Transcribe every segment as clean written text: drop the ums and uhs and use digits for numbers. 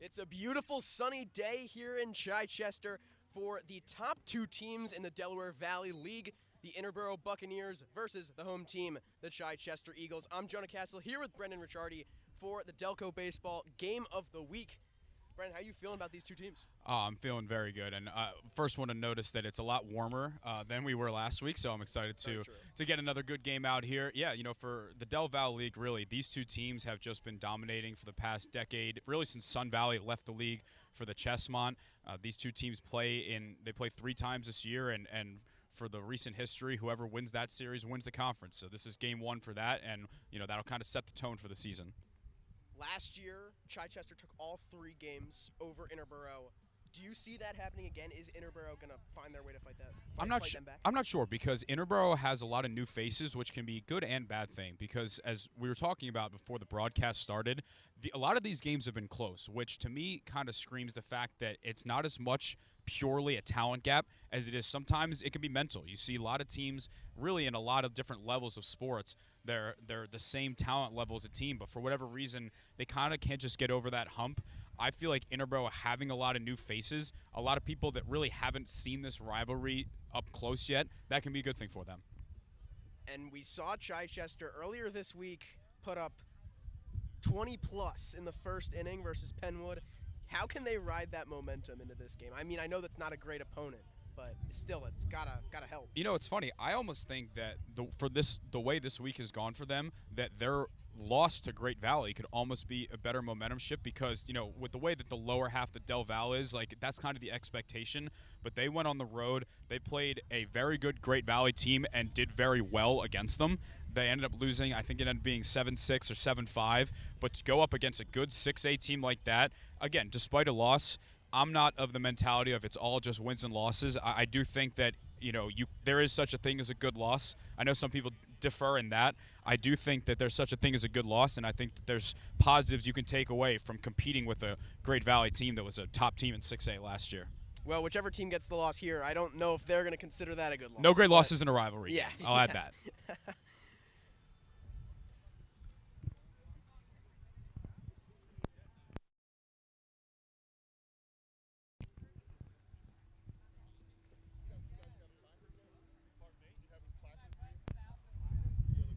It's a beautiful sunny day here in Chichester for the top two teams in the Delaware Valley League, the Interboro Buccaneers versus the home team, the Chichester Eagles. I'm Jonah Castle here with Brendan Ricciardi for the Delco Baseball Game of the Week. Brendan, how are you feeling about these two teams? I'm feeling very good, and first want to notice that it's a lot warmer than we were last week, so I'm excited to get another good game out here. Yeah, you know, for the Del Val League, really, these two teams have just been dominating for the past decade, really since Sun Valley left the league for the Chessmont. These two teams play 3 times this year, and for the recent history, whoever wins that series wins the conference. So this is game 1 for that, and you know that'll kind of set the tone for the season. Last year, Chichester took all 3 games over Interboro. Do you see that happening again? Is Interboro going to find their way to fight that? I'm not sure because Interboro has a lot of new faces, which can be a good and bad thing. Because as we were talking about before the broadcast started, a lot of these games have been close, which to me kind of screams the fact that it's not as much purely a talent gap as it is sometimes it can be mental. You see a lot of teams really in a lot of different levels of sports. They're the same talent level as a team, but for whatever reason, they kind of can't just get over that hump. I feel like Interboro having a lot of new faces, a lot of people that really haven't seen this rivalry up close yet, that can be a good thing for them. And we saw Chichester earlier this week put up 20-plus in the first inning versus Penwood. How can they ride that momentum into this game? I mean, I know that's not a great opponent, but still, it's gotta help. You know, it's funny. I almost think that the way this week has gone for them, that their loss to Great Valley could almost be a better momentum shift because, you know, with the way that the lower half of the Del Val is, like, that's kind of the expectation. But they went on the road. They played a very good Great Valley team and did very well against them. They ended up losing, I think it ended up being 7-6 or 7-5. But to go up against a good 6A team like that, again, despite a loss, I'm not of the mentality of it's all just wins and losses. I do think that, you know, there is such a thing as a good loss. I know some people differ in that. I do think that there's such a thing as a good loss, and I think that there's positives you can take away from competing with a Great Valley team that was a top team in 6A last year. Well, whichever team gets the loss here, I don't know if they're going to consider that a good loss. No great losses in a rivalry. Yeah. I'll add that.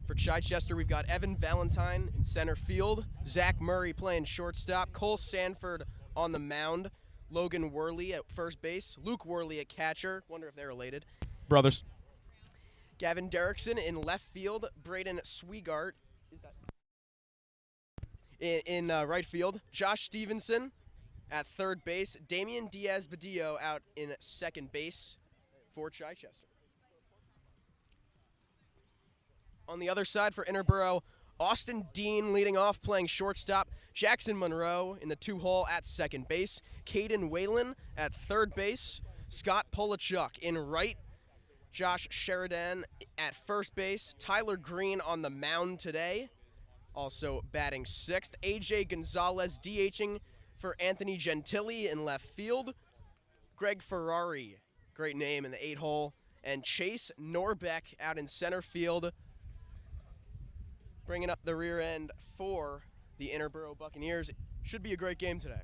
For Chichester, we've got Evan Valentine in center field, Zach Murray playing shortstop, Cole Sanford on the mound, Logan Worley at first base, Luke Worley at catcher. Wonder if they're related. Brothers. Gavin Derrickson in left field, Braden Swigart in right field, Josh Stevenson at third base, Damian Diaz-Badillo out in second base for Chichester. On the other side for Interboro, Austin Dean leading off playing shortstop, Jaxson Munro in the 2-hole at second base, Caden Whalen at third base, Scott Polachuk in right, Josh Sheridan at first base, Tyler Green on the mound today, also batting 6th, AJ Gonzalez DHing for Anthony Gentili in left field, Greg Ferrari, great name in the 8-hole, and Chase Norbeck out in center field, bringing up the rear end for the Interboro Buccaneers. Should be a great game today.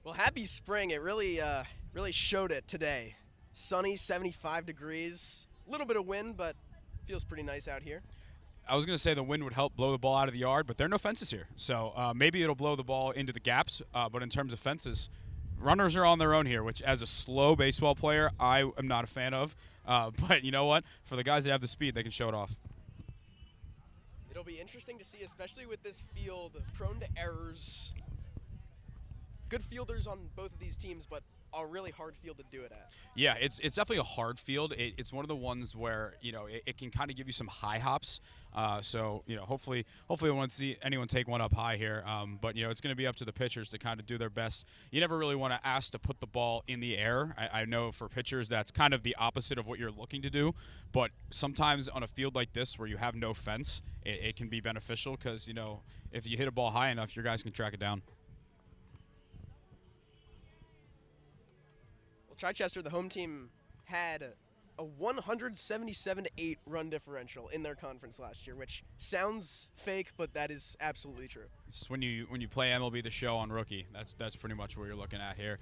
Well, happy spring. It really showed it today. Sunny, 75 degrees. A little bit of wind, but feels pretty nice out here. I was going to say the wind would help blow the ball out of the yard, but there are no fences here. So maybe it'll blow the ball into the gaps, but in terms of fences, runners are on their own here, which as a slow baseball player, I am not a fan of. But you know what? For the guys that have the speed, they can show it off. It'll be interesting to see, especially with this field prone to errors. Good fielders on both of these teams, but a really hard field to do it at. Yeah, it's definitely a hard field. It's one of the ones where it can kind of give you some high hops. So hopefully I won't see anyone take one up high here. But it's going to be up to the pitchers to kind of do their best. You never really want to ask to put the ball in the air. I know for pitchers that's kind of the opposite of what you're looking to do. But sometimes on a field like this where you have no fence, it can be beneficial because if you hit a ball high enough, your guys can track it down. Chichester, the home team, had a 177-8 run differential in their conference last year, which sounds fake, but that is absolutely true. It's when you play MLB The Show on Rookie. That's pretty much what you're looking at here.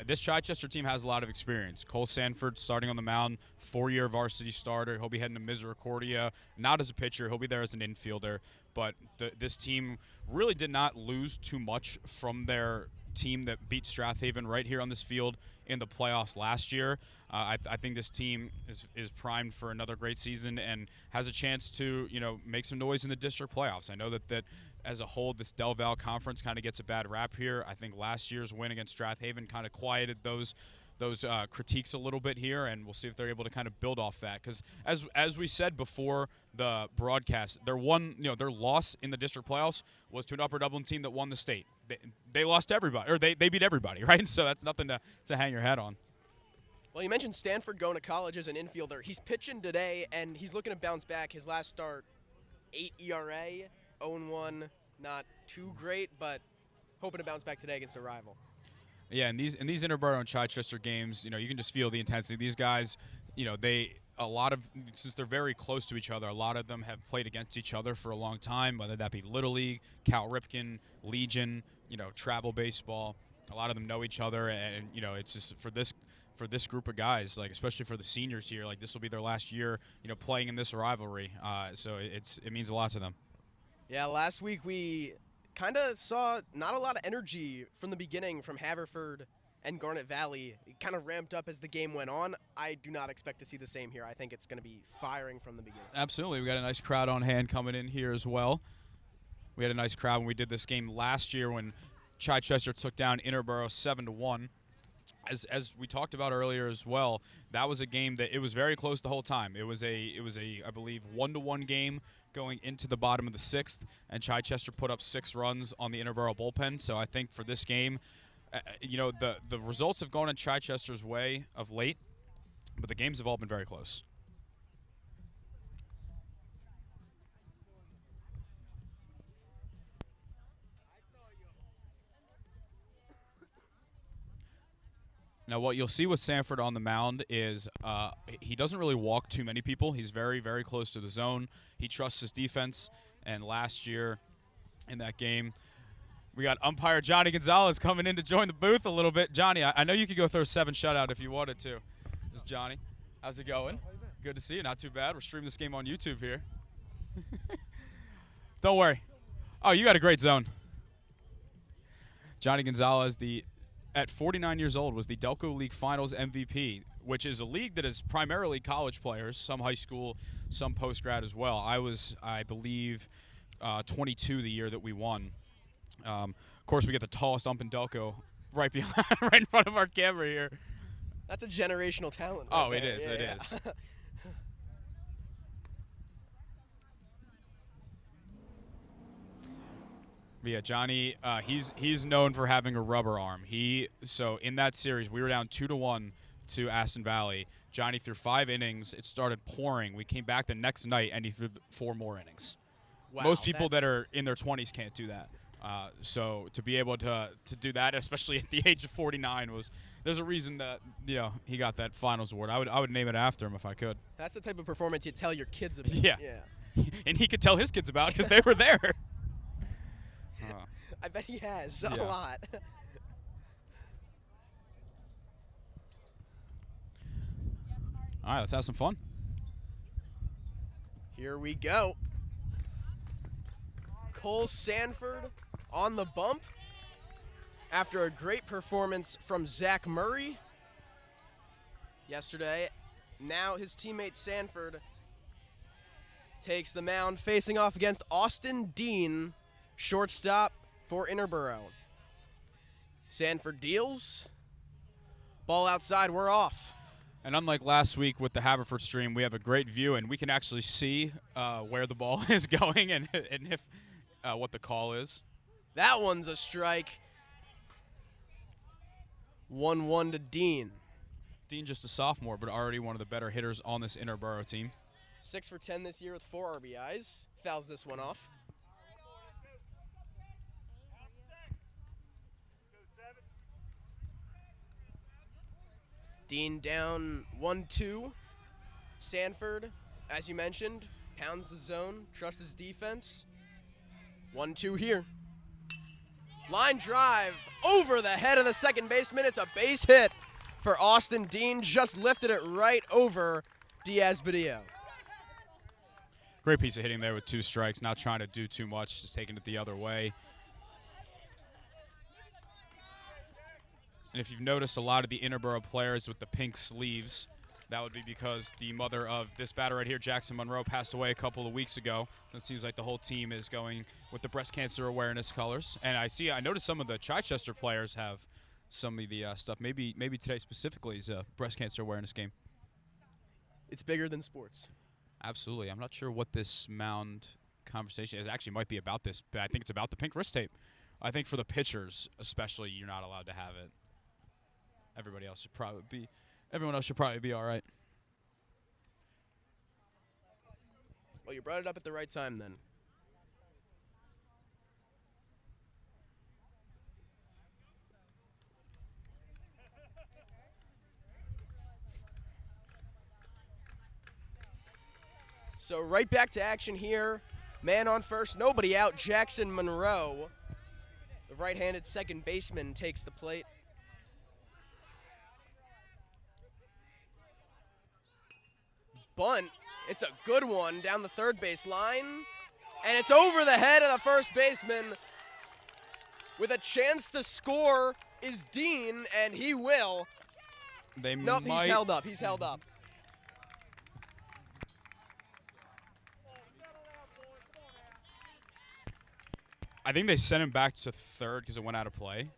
This Chichester team has a lot of experience. Cole Sanford starting on the mound, 4-year varsity starter. He'll be heading to Misericordia, not as a pitcher. He'll be there as an infielder. But this team really did not lose too much from their team that beat Strathaven right here on this field in the playoffs last year. I think this team is primed for another great season and has a chance to make some noise in the district playoffs. I know that as a whole, this Del Val conference kind of gets a bad rap here. I think last year's win against Strathaven kind of quieted those critiques a little bit here, and we'll see if they're able to kind of build off that. Because as we said before the broadcast, their loss in the district playoffs was to an Upper Dublin team that won the state. They lost to everybody, or they beat everybody, right? So that's nothing to hang your hat on. Well, you mentioned Stanford going to college as an infielder. He's pitching today, and he's looking to bounce back. His last start, 8 ERA, 0-1, not too great, but hoping to bounce back today against a rival. Yeah, in these Interboro and Chichester games, you can just feel the intensity. These guys, since they're very close to each other, a lot of them have played against each other for a long time, whether that be Little League, Cal Ripken, Legion, travel baseball. A lot of them know each other, and it's just for this group of guys, like especially for the seniors here, like this will be their last year, playing in this rivalry. So it means a lot to them. Yeah, last week we kind of saw not a lot of energy from the beginning from Haverford and Garnet Valley. It kind of ramped up as the game went on. I do not expect to see the same here. I think it's going to be firing from the beginning. Absolutely. We got a nice crowd on hand coming in here as well. We had a nice crowd when we did this game last year when Chichester took down Interboro 7-1. As we talked about earlier as well, that was a game that it was very close the whole time. It was a I believe 1-1 game going into the bottom of the 6th, and Chichester put up 6 runs on the Interboro bullpen. So I think for this game, the results have gone in Chichester's way of late, but the games have all been very close. Now, what you'll see with Sanford on the mound is he doesn't really walk too many people. He's very, very close to the zone. He trusts his defense. And last year in that game, we got umpire Johnny Gonzalez coming in to join the booth a little bit. Johnny, I know you could go throw 7 shutout if you wanted to. This is Johnny. How's it going? Good to see you. Not too bad. We're streaming this game on YouTube here. Don't worry. Oh, you got a great zone. Johnny Gonzalez, at 49 years old, was the Delco League Finals MVP, which is a league that is primarily college players, some high school, some post-grad as well. I was, I believe, 22 the year that we won. Of course, we get the tallest ump in Delco right behind, right in front of our camera here. That's a generational talent. Oh, it is. It is. Yeah, Johnny, he's known for having a rubber arm. So in that series, we were down 2-1 to Aston Valley. Johnny threw 5 innings. It started pouring. We came back the next night, and he threw 4 more innings. Wow, most people that are in their 20s can't do that. So to be able to do that, especially at the age of 49, there's a reason that he got that finals award. I would name it after him if I could. That's the type of performance you tell your kids about. Yeah. And he could tell his kids about because they were there. I bet he has a lot. All right, let's have some fun. Here we go. Cole Sanford on the bump after a great performance from Zach Murray yesterday. Now his teammate Sanford takes the mound, facing off against Austin Dean, shortstop for Interboro. Sanford deals. Ball outside, we're off. And unlike last week with the Haverford stream, we have a great view, and we can actually see where the ball is going and if what the call is. That one's a strike. 1-1 to Dean. Dean just a sophomore, but already one of the better hitters on this Interboro team. 6 for 10 this year with 4 RBIs. Fouls this one off. Dean down 1-2. Sanford, as you mentioned, pounds the zone, trusts his defense. 1-2 here. Line drive over the head of the second baseman. It's a base hit for Austin Dean. Just lifted it right over Diaz-Badillo. Great piece of hitting there with 2 strikes, not trying to do too much, just taking it the other way. And if you've noticed a lot of the Interboro players with the pink sleeves, that would be because the mother of this batter right here, Jaxson Munro, passed away a couple of weeks ago. So it seems like the whole team is going with the breast cancer awareness colors. And I noticed some of the Chichester players have some of the stuff. Maybe today specifically is a breast cancer awareness game. It's bigger than sports. Absolutely. I'm not sure what this mound conversation is. Actually might be about this, but I think it's about the pink wrist tape. I think for the pitchers especially, you're not allowed to have it. Everyone else should probably be all right. Well, you brought it up at the right time then. So right back to action here. Man on first, nobody out. Jaxson Munro, the right-handed second baseman, takes the plate. Bunt, it's a good one down the third base line, and it's over the head of the first baseman. With a chance to score is Dean, and he will. Nope, he's held up. He's held up. I think they sent him back to third because it went out of play.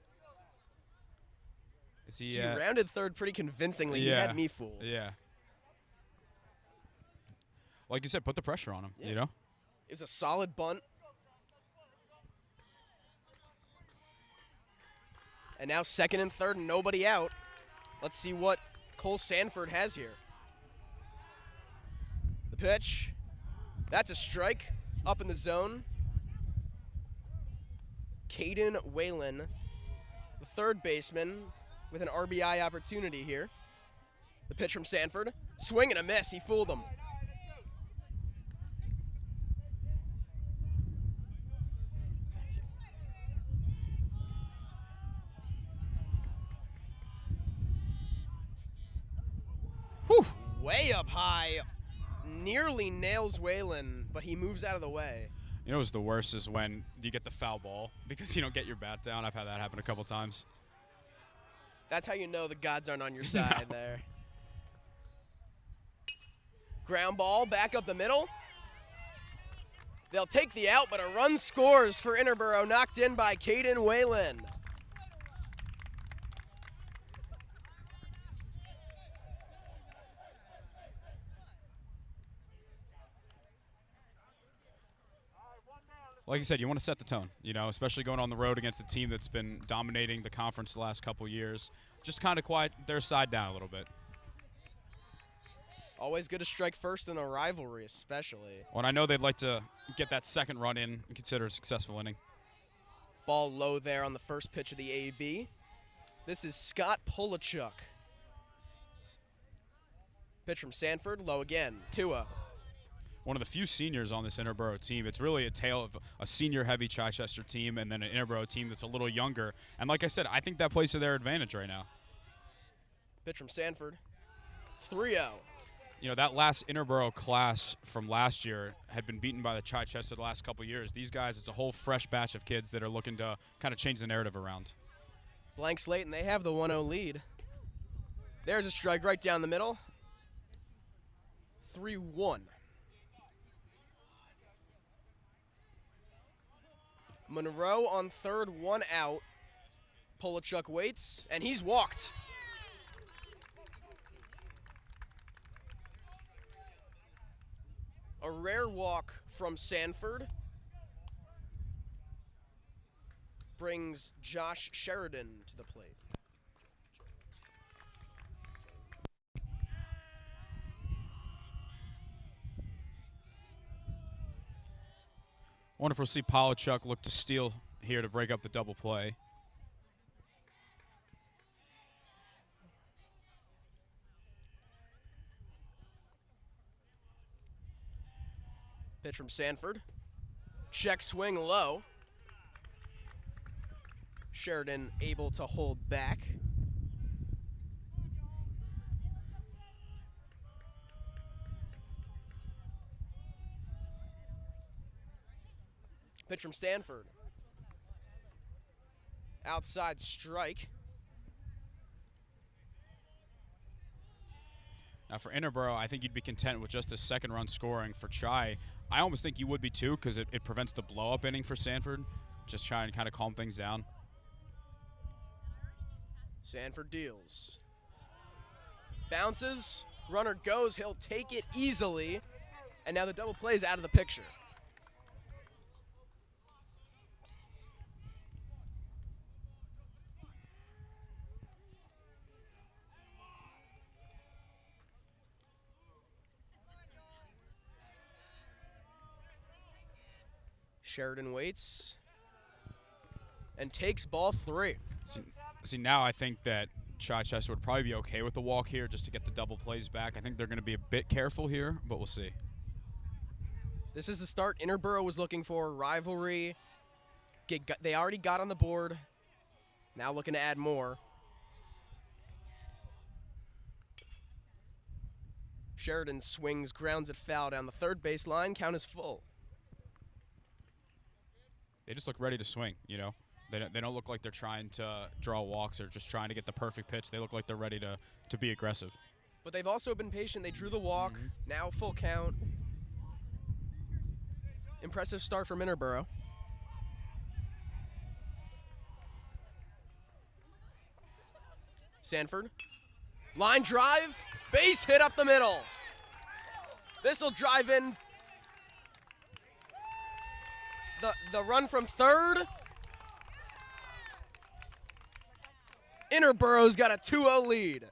Is he? He rounded third pretty convincingly. Yeah. He had me fooled. Yeah. Like you said, put the pressure on him, Yeah. you know? It's a solid bunt. And now second and third, nobody out. Let's see what Cole Sanford has here. The pitch. That's a strike up in the zone. Caden Whalen, the third baseman, with an RBI opportunity here. The pitch from Sanford. Swing and a miss. He fooled him. Whew. Way up high. Nearly nails Whalen, but he moves out of the way. You know what's the worst is when you get the foul ball because you don't get your bat down. I've had that happen a couple times. That's how you know the gods aren't on your side there. Ground ball back up the middle. They'll take the out, but a run scores for Interboro, knocked in by Caden Whalen. Like you said, you want to set the tone, you know, especially going on the road against a team that's been dominating the conference the last couple years. Just kind of quiet their side down a little bit. Always good to strike first in a rivalry, especially. Well, and I know they'd like to get that second run in and consider a successful inning. Ball low there on the first pitch of the AB. This is Scott Polachuk. Pitch from Sanford, low again, 2-0. One of the few seniors on this Interboro team. It's really a tale of a senior-heavy Chichester team and then an Interboro team that's a little younger. And like I said, I think that plays to their advantage right now. Pitch from Sanford, 3-0. You know, that last Interboro class from last year had been beaten by the Chichester the last couple years. These guys, it's a whole fresh batch of kids that are looking to kind of change the narrative around. Blank slate, and they have the 1-0 lead. There's a strike right down the middle. 3-1. Munro on third, 1 out. Polachuk waits, and he's walked. A rare walk from Sanford brings Josh Sheridan to the plate. I wonder if we'll see Polachuk look to steal here to break up the double play. Pitch from Sanford. Check swing low. Sheridan able to hold back. Pitch from Sanford. Outside strike. Now for Interboro, I think you'd be content with just the second run scoring. For Chai, I almost think you would be too, because it prevents the blow-up inning for Sanford. Just trying to kind of calm things down. Sanford deals. Bounces, runner goes, he'll take it easily. And now the double play is out of the picture. Sheridan waits and takes ball 3. See, now I think that Chichester would probably be okay with the walk here just to get the double plays back. I think they're going to be a bit careful here, but we'll see. This is the start Interboro was looking for. Rivalry. They already got on the board. Now looking to add more. Sheridan swings, grounds it foul down the third baseline. Count is full. They just look ready to swing, you know. They don't look like they're trying to draw walks or just trying to get the perfect pitch. They look like they're ready to be aggressive. But they've also been patient. They drew the walk. Now full count. Impressive start from Interboro. Sanford. Line drive. Base hit up the middle. This will drive in the run from third. Interboro's got a 2-0 lead.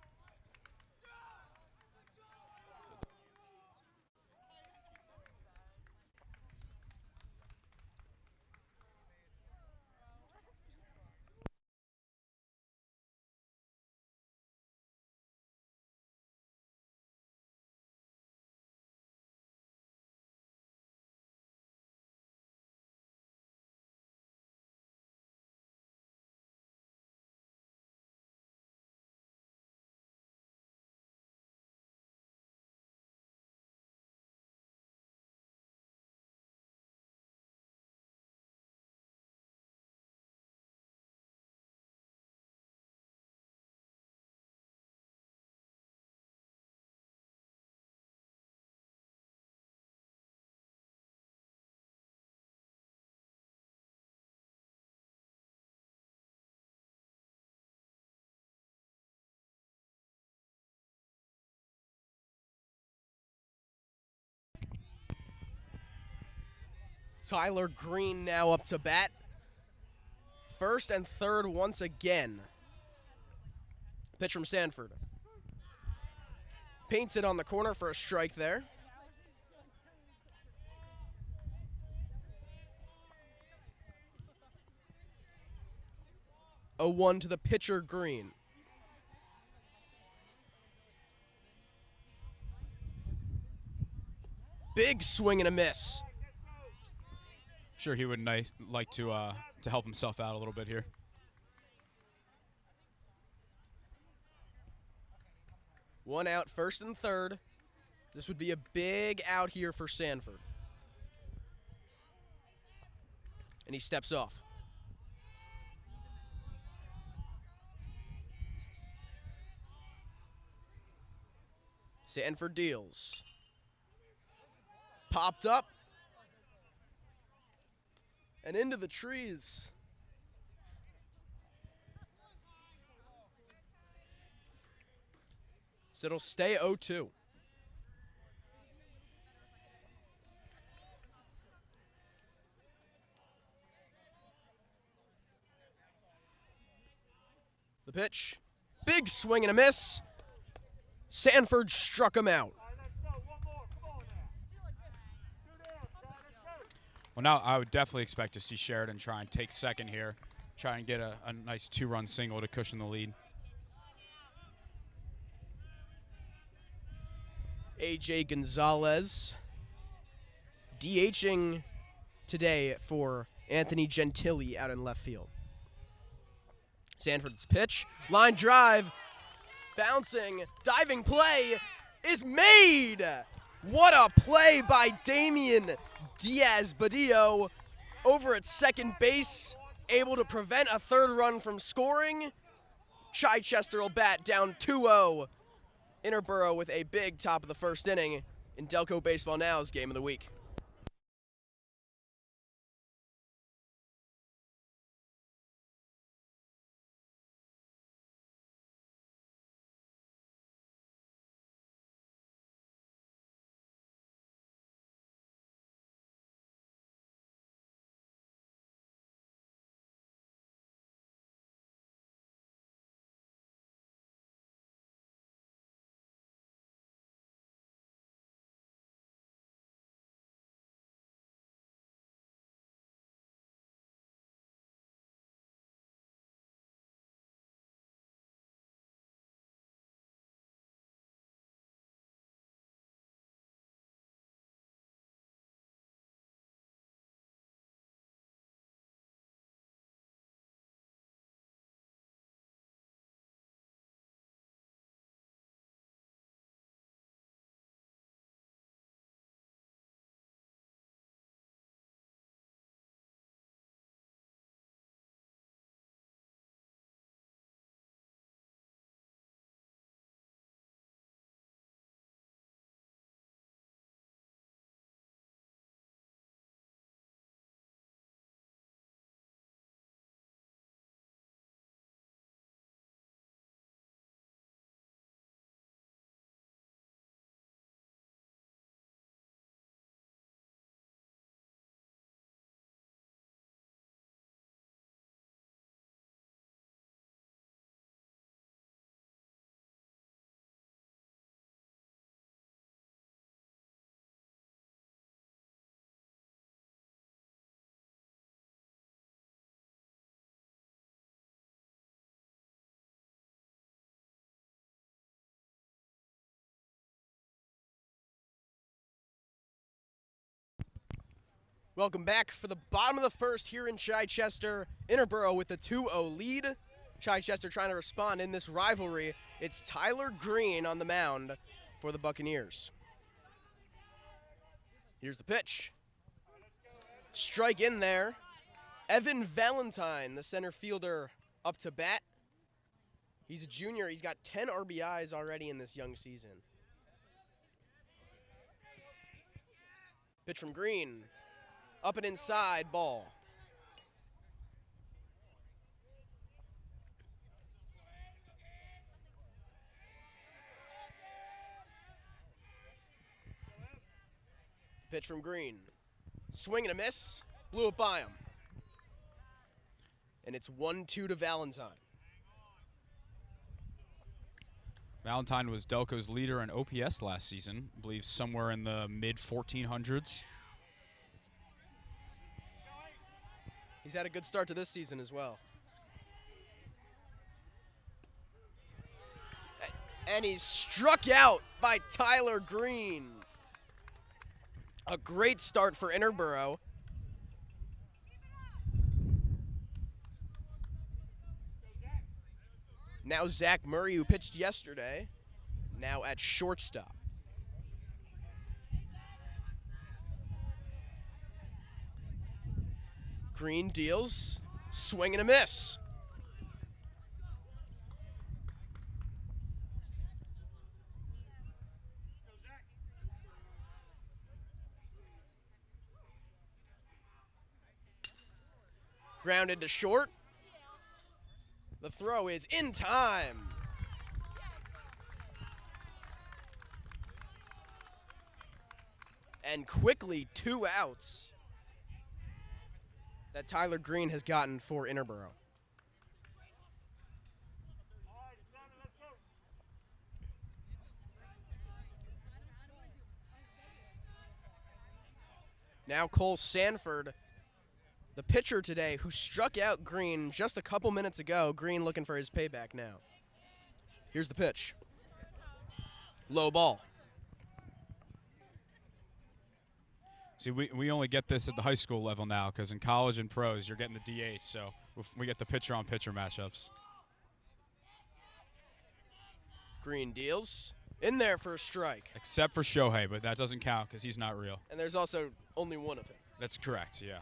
Tyler Green now up to bat. First and third once again. Pitch from Sanford. Paints it on the corner for a strike there. 0-1 to the pitcher, Green. Big swing and a miss. Sure, he would like to help himself out a little bit here. One out, first and third. This would be a big out here for Sanford. And he steps off. Sanford deals. Popped up. And into the trees. So it'll stay 0-2. The pitch. Big swing and a miss. Sanford struck him out. Well, now I would definitely expect to see Sheridan try and take second here, try and get a nice 2-run single to cushion the lead. A.J. Gonzalez DHing today for Anthony Gentili out in left field. Sanford's pitch, line drive, bouncing, diving play is made. What a play by Damian Diaz-Badillo over at second base, able to prevent a third run from scoring. Chichester will bat down 2-0. Interboro with a big top of the first inning in Delco Baseball Now's Game of the Week. Welcome back for the bottom of the first here in Chichester. Interboro with the 2-0 lead. Chichester trying to respond in this rivalry. It's Tyler Green on the mound for the Buccaneers. Here's the pitch. Strike in there. Evan Valentine, the center fielder, up to bat. He's a junior. He's got 10 RBIs already in this young season. Pitch from Green. Up and inside, ball. Pitch from Green. Swing and a miss. Blew it by him. And it's 1-2 to Valentine. Valentine was Delco's leader in OPS last season. I believe somewhere in the mid-1400s. He's had a good start to this season as well. And he's struck out by Tyler Green. A great start for Interboro. Now Zach Murray, who pitched yesterday, now at shortstop. Green deals. Swing and a miss. Grounded to short. The throw is in time. And quickly 2 outs that Tyler Green has gotten for Interboro. Now Cole Sanford, the pitcher today, who struck out Green just a couple minutes ago. Green looking for his payback now. Here's the pitch. Low ball. See, we only get this at the high school level now because in college and pros, you're getting the DH, so we get the pitcher-on-pitcher matchups. Green deals. In there for a strike. Except for Shohei, but that doesn't count because he's not real. And there's also only one of him. That's correct, yeah.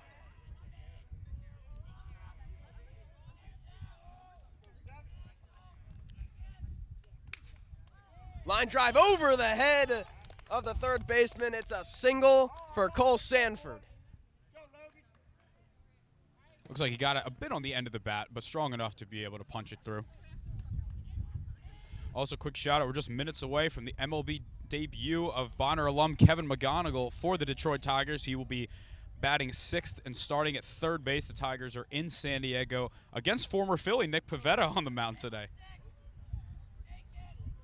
Line drive over the head of the third baseman. It's a single for Cole Sanford. Looks like he got a bit on the end of the bat, but strong enough to be able to punch it through. Also, quick shout out, we're just minutes away from the MLB debut of Bonner alum Kevin McGonigal for the Detroit Tigers. He will be batting 6th and starting at third base. The Tigers are in San Diego against former Philly Nick Pivetta on the mound today.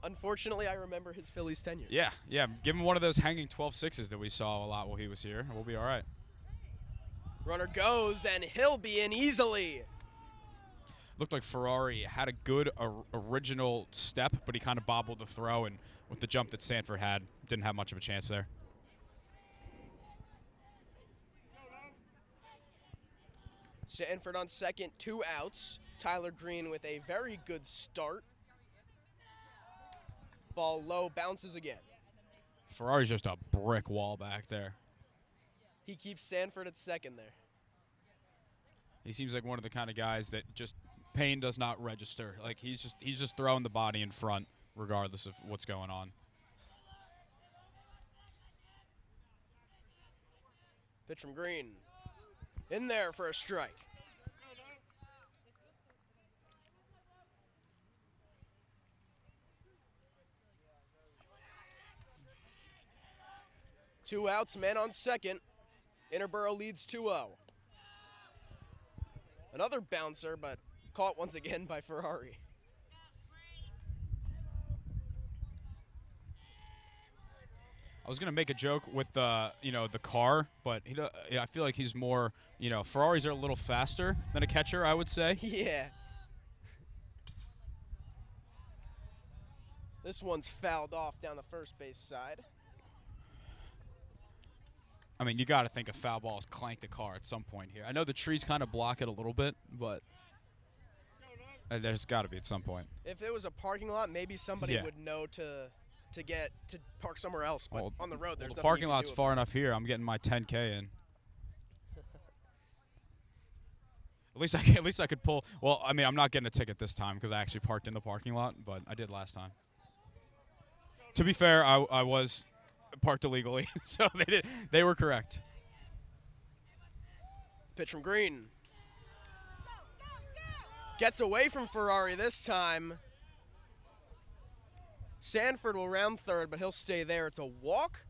Unfortunately, I remember his Phillies tenure. Yeah. Give him one of those hanging 12-6s that we saw a lot while he was here. We'll be all right. Runner goes, and he'll be in easily. Looked like Ferrari had a good original step, but he kind of bobbled the throw, and with the jump that Sanford had, didn't have much of a chance there. Sanford on second, 2 outs. Tyler Green with a very good start. Ball low, bounces again. Ferrari's just a brick wall back there. He keeps Sanford at second there. He seems like one of the kind of guys that just pain does not register. Like he's just throwing the body in front regardless of what's going on. Pitch from Green. In there for a strike. Two outs, man on second. Interboro leads 2-0. Another bouncer, but caught once again by Ferrari. I was gonna make a joke with the the car, but I feel like he's more Ferraris are a little faster than a catcher, I would say. Yeah. This one's fouled off down the first base side. I mean, you got to think a foul ball has clanked a car at some point here. I know the trees kind of block it a little bit, but there's got to be at some point. If it was a parking lot, maybe somebody would know to park somewhere else. But on the road, there's the parking lot's far enough here. I'm getting my 10K in. At least I could pull. Well, I mean, I'm not getting a ticket this time because I actually parked in the parking lot, but I did last time. To be fair, I was parked illegally, so they were correct. Pitch from Green. Gets away from Ferrari this time. Sanford will round third, but he'll stay there. It's a walk.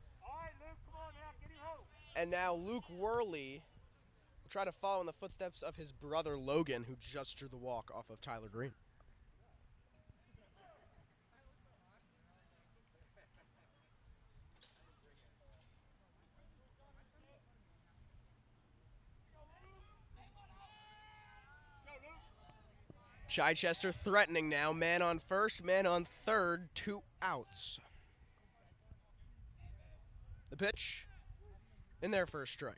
And now Luke Worley will try to follow in the footsteps of his brother Logan, who just drew the walk off of Tyler Green. Chichester threatening now. Man on first, man on third, 2 outs. The pitch. In there for a strike.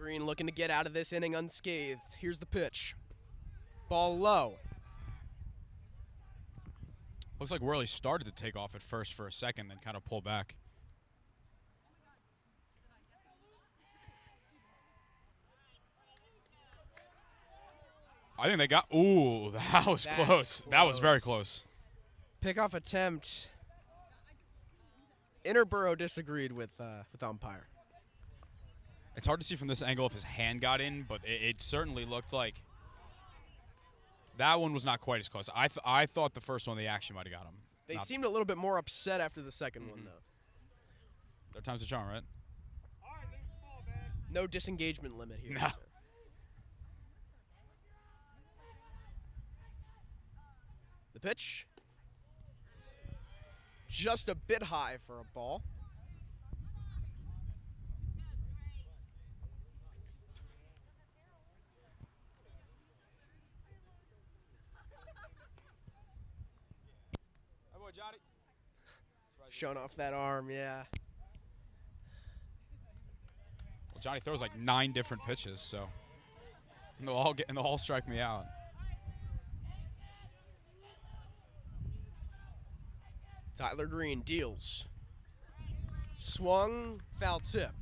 Green looking to get out of this inning unscathed. Here's the pitch. Ball low. Looks like Worley started to take off at first for a second, then kind of pull back. I think they got. Ooh, that was close. That was very close. Pickoff attempt. Interboro disagreed with umpire. It's hard to see from this angle if his hand got in, but it certainly looked like that one was not quite as close. I thought the first one, the action might have got him. They seemed a little bit more upset after the second one, though. Third time's a charm, right? No disengagement limit here. No. The pitch. Just a bit high for a ball. Showing off that arm, yeah. Well, Johnny throws like 9 different pitches, so and they'll all strike me out. Tyler Green deals. Swung, foul tip.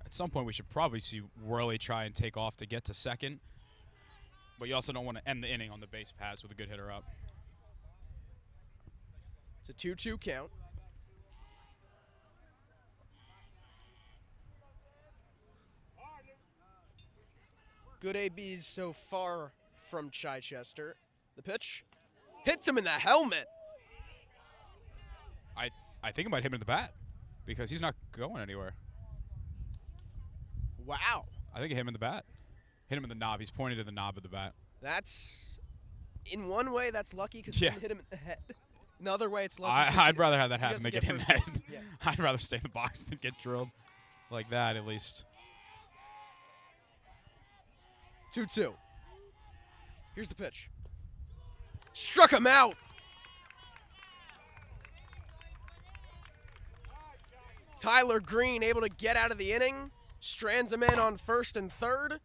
At some point, we should probably see Worley try and take off to get to second, but you also don't want to end the inning on the base pass with a good hitter up. It's a 2-2 count. Good ABs so far from Chichester. The pitch hits him in the helmet. I think it might hit him in the bat because he's not going anywhere. Wow. I think it hit him in the bat. Hit him in the knob. He's pointing to the knob of the bat. That's, in one way, that's lucky because it didn't hit him in the head. Another way, it's lucky. I'd rather have that happen than get hit in the head. Yeah. I'd rather stay in the box than get drilled like that, at least. 2-2. Here's the pitch. Struck him out. Tyler Green able to get out of the inning. Strands him in on first and third.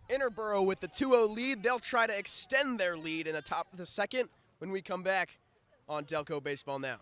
Interboro with the 2-0 lead. They'll try to extend their lead in the top of the second when we come back on Delco Baseball Now.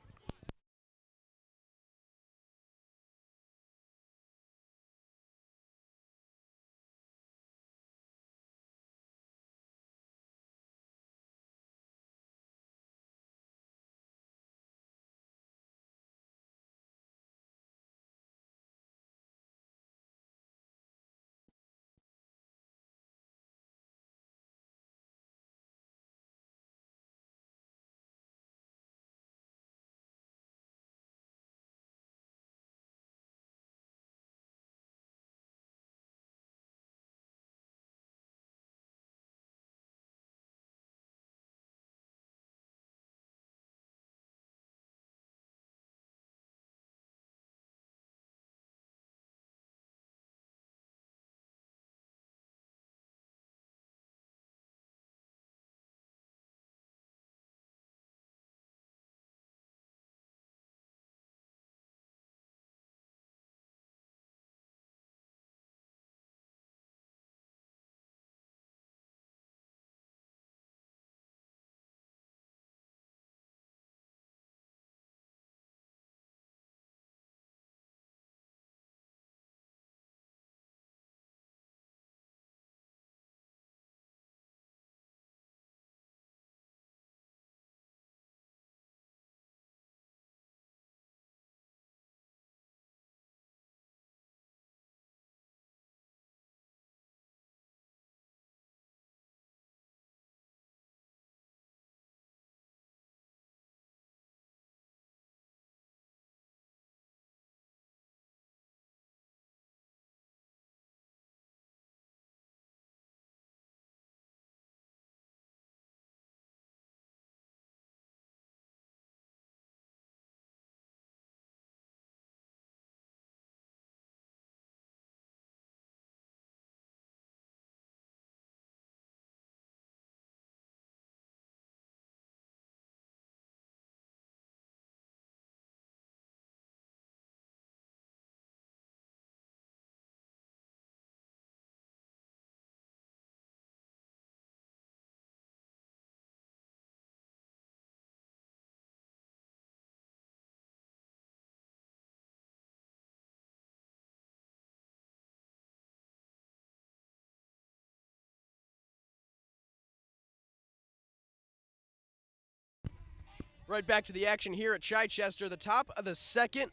Right back to the action here at Chichester. The top of the second.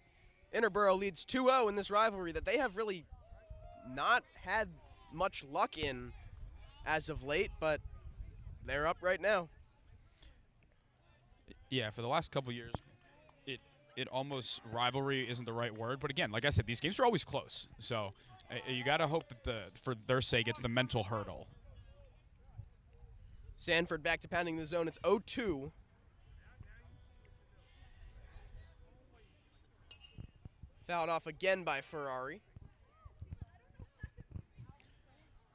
Interboro leads 2-0 in this rivalry that they have really not had much luck in as of late, but they're up right now. Yeah, for the last couple years, it almost, rivalry isn't the right word, but again, like I said, these games are always close. So you got to hope that for their sake, it's the mental hurdle. Sanford back to pounding the zone. It's 0-2. Fouled off again by Ferrari.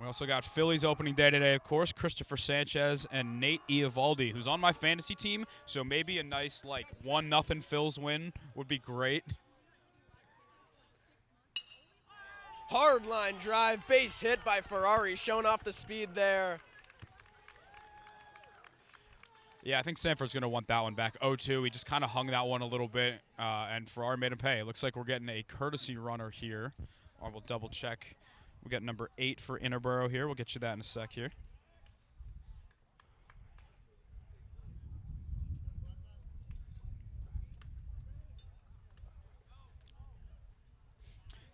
We also got Phillies opening day today, of course. Christopher Sanchez and Nate Eovaldi, who's on my fantasy team, so maybe a nice, like, 1-0 Phils win would be great. Hard line drive, base hit by Ferrari, showing off the speed there. Yeah, I think Sanford's going to want that one back. 0-2, he just kind of hung that one a little bit, and Ferrari made him pay. It looks like we're getting a courtesy runner here, or we'll double check. We got number 8 for Interboro here. We'll get you that in a sec here.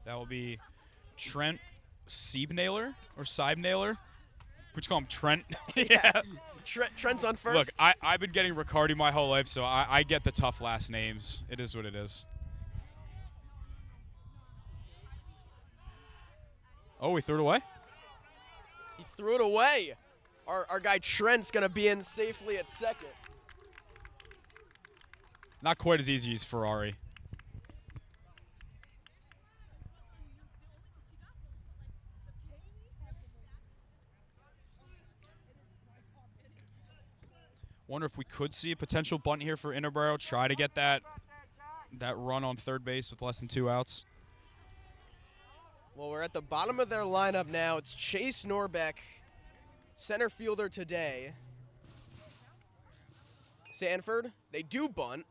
That will be Trent Siebnailer or Siebnailer. We just call him Trent. Yeah. Trent's on first. Look, I've been getting Riccardi my whole life, so I get the tough last names. It is what it is. Oh, he threw it away? He threw it away. Our guy Trent's going to be in safely at second. Not quite as easy as Ferrari. Wonder if we could see a potential bunt here for Interboro. Try to get that run on third base with less than 2 outs. Well, we're at the bottom of their lineup now. It's Chase Norbeck, center fielder today. Sanford, they do bunt.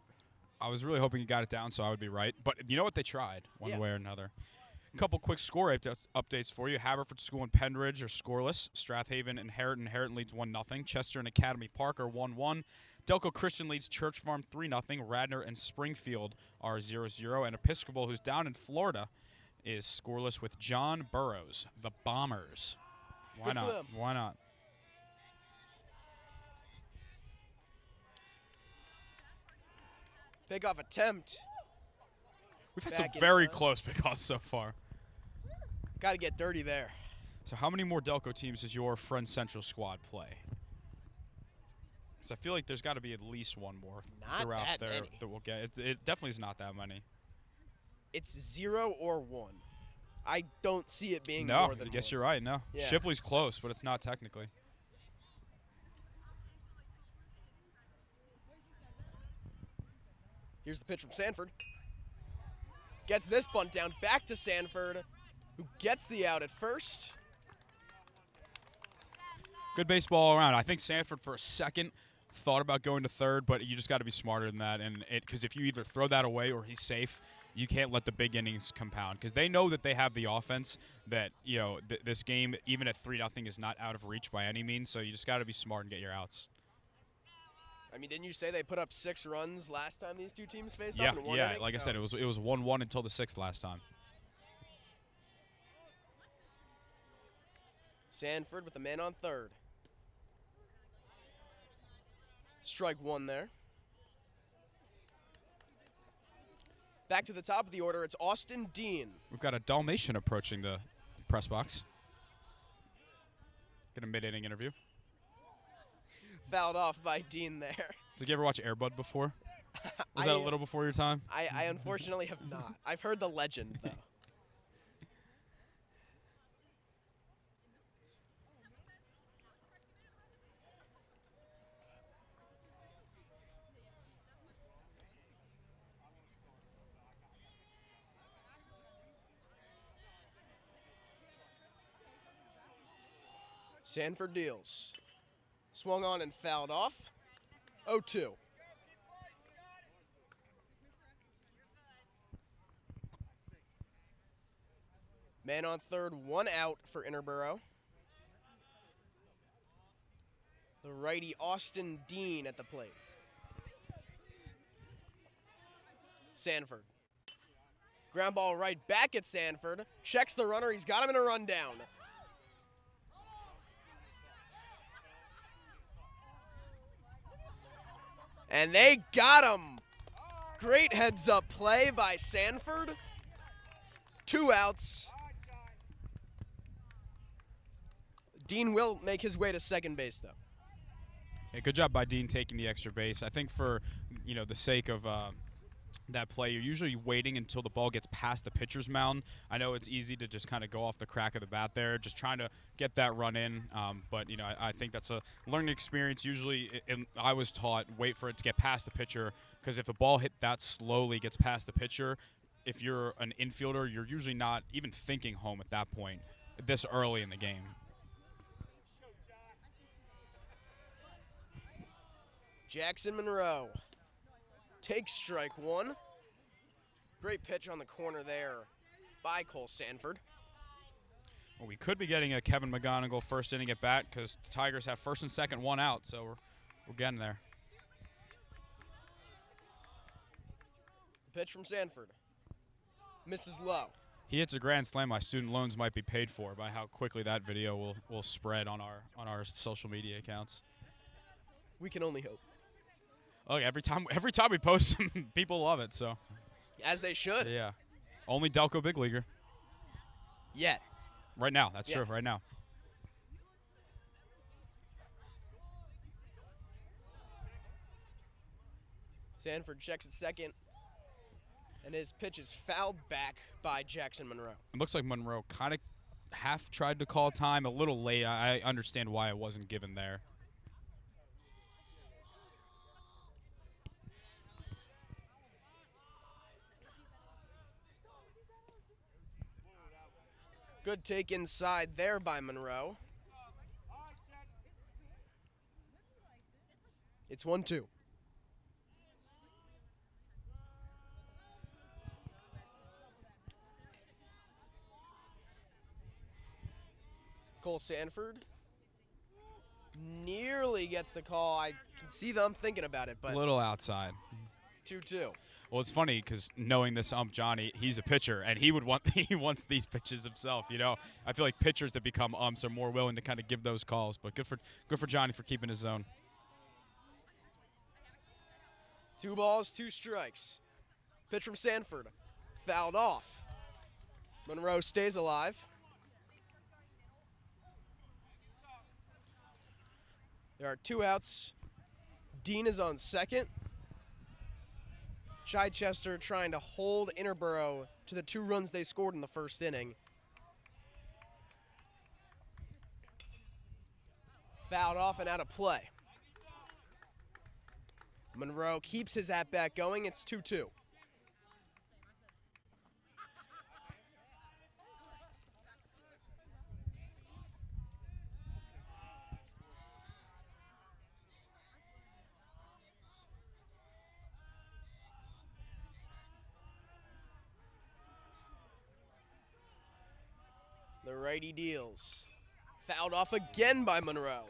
I was really hoping he got it down, so I would be right. But you know what? They tried one way or another. A couple quick score updates for you. Haverford School and Penridge are scoreless. Strathaven and Harriton leads 1-0. Chester and Academy Park are 1-1. Delco Christian leads Church Farm 3-0. Radnor and Springfield are 0-0. And Episcopal, who's down in Florida, is scoreless with John Burroughs, the Bombers. Why Good for not? them. Why not? Pickoff attempt. We've had Back some in very front. close pickoffs so far. Got to get dirty there. So how many more Delco teams does your Friends Central squad play? Because I feel like there's got to be at least one more Not throughout that there many. that we'll get. It definitely is not that many. It's 0 or 1. I don't see it being No, more than I guess 1. you're right. No, Yeah. Shipley's close, but it's not technically. Here's the pitch from Sanford. Gets this bunt down back to Sanford, who gets the out at first. Good baseball all around. I think Sanford for a second thought about going to third, but you just got to be smarter than that. And because if you either throw that away or he's safe, you can't let the big innings compound. Because they know that they have the offense. That this game, even at 3-0, is not out of reach by any means. So you just got to be smart and get your outs. I mean, didn't you say they put up 6 runs last time these two teams faced Yeah, up in one yeah. inning? Like I said, it was 1-1 until the 6th last time. Sanford with a man on third. Strike 1 there. Back to the top of the order, it's Austin Dean. We've got a Dalmatian approaching the press box. Get a mid-inning interview. Fouled off by Dean there. Did you ever watch Air Bud before? Was that a little before your time? I unfortunately have not. I've heard the legend, though. Sanford deals. Swung on and fouled off. 0-2. Man on third, 1 out for Interboro. The righty Austin Dean at the plate. Sanford. Ground ball right back at Sanford. Checks the runner. He's got him in a rundown. And they got him. Great heads-up play by Sanford. 2 outs. Dean will make his way to second base, though. Yeah, good job by Dean taking the extra base. I think for, the sake of that play, you're usually waiting until the ball gets past the pitcher's mound. I know it's easy to just kind of go off the crack of the bat there, just trying to get that run in. But, I think that's a learning experience. Usually, I was taught, wait for it to get past the pitcher, because if a ball hit that slowly, gets past the pitcher, if you're an infielder, you're usually not even thinking home at that point, this early in the game. Jaxson Munro takes strike 1. Great pitch on the corner there by Cole Sanford. Well, we could be getting a Kevin McGonigal first inning at bat because the Tigers have first and second, 1 out, so we're getting there. The pitch from Sanford. Misses low. He hits a grand slam. My student loans might be paid for by how quickly that video will spread on our social media accounts. We can only hope. Look, every time we post them, people love it. So, as they should. Yeah, only Delco Big Leaguer. Yet. Right now, that's true. Right now. Sanford checks at second, and his pitch is fouled back by Jaxson Munro. It looks like Munro kind of half tried to call time, a little late. I understand why it wasn't given there. Good take inside there by Munro. It's 1-2. Cole Sanford nearly gets the call. I can see them thinking about it, but a little outside. 2-2. Well, it's funny because knowing this Johnny, he's a pitcher, and he wants these pitches himself. I feel like pitchers that become umps are more willing to kind of give those calls. But good for Johnny for keeping his zone. 2 balls, 2 strikes. Pitch from Sanford, fouled off. Munro stays alive. There are 2 outs. Dean is on second. Chichester trying to hold Interboro to the 2 runs they scored in the first inning. Fouled off and out of play. Munro keeps his at-bat going. It's 2-2. The righty deals. Fouled off again by Munro.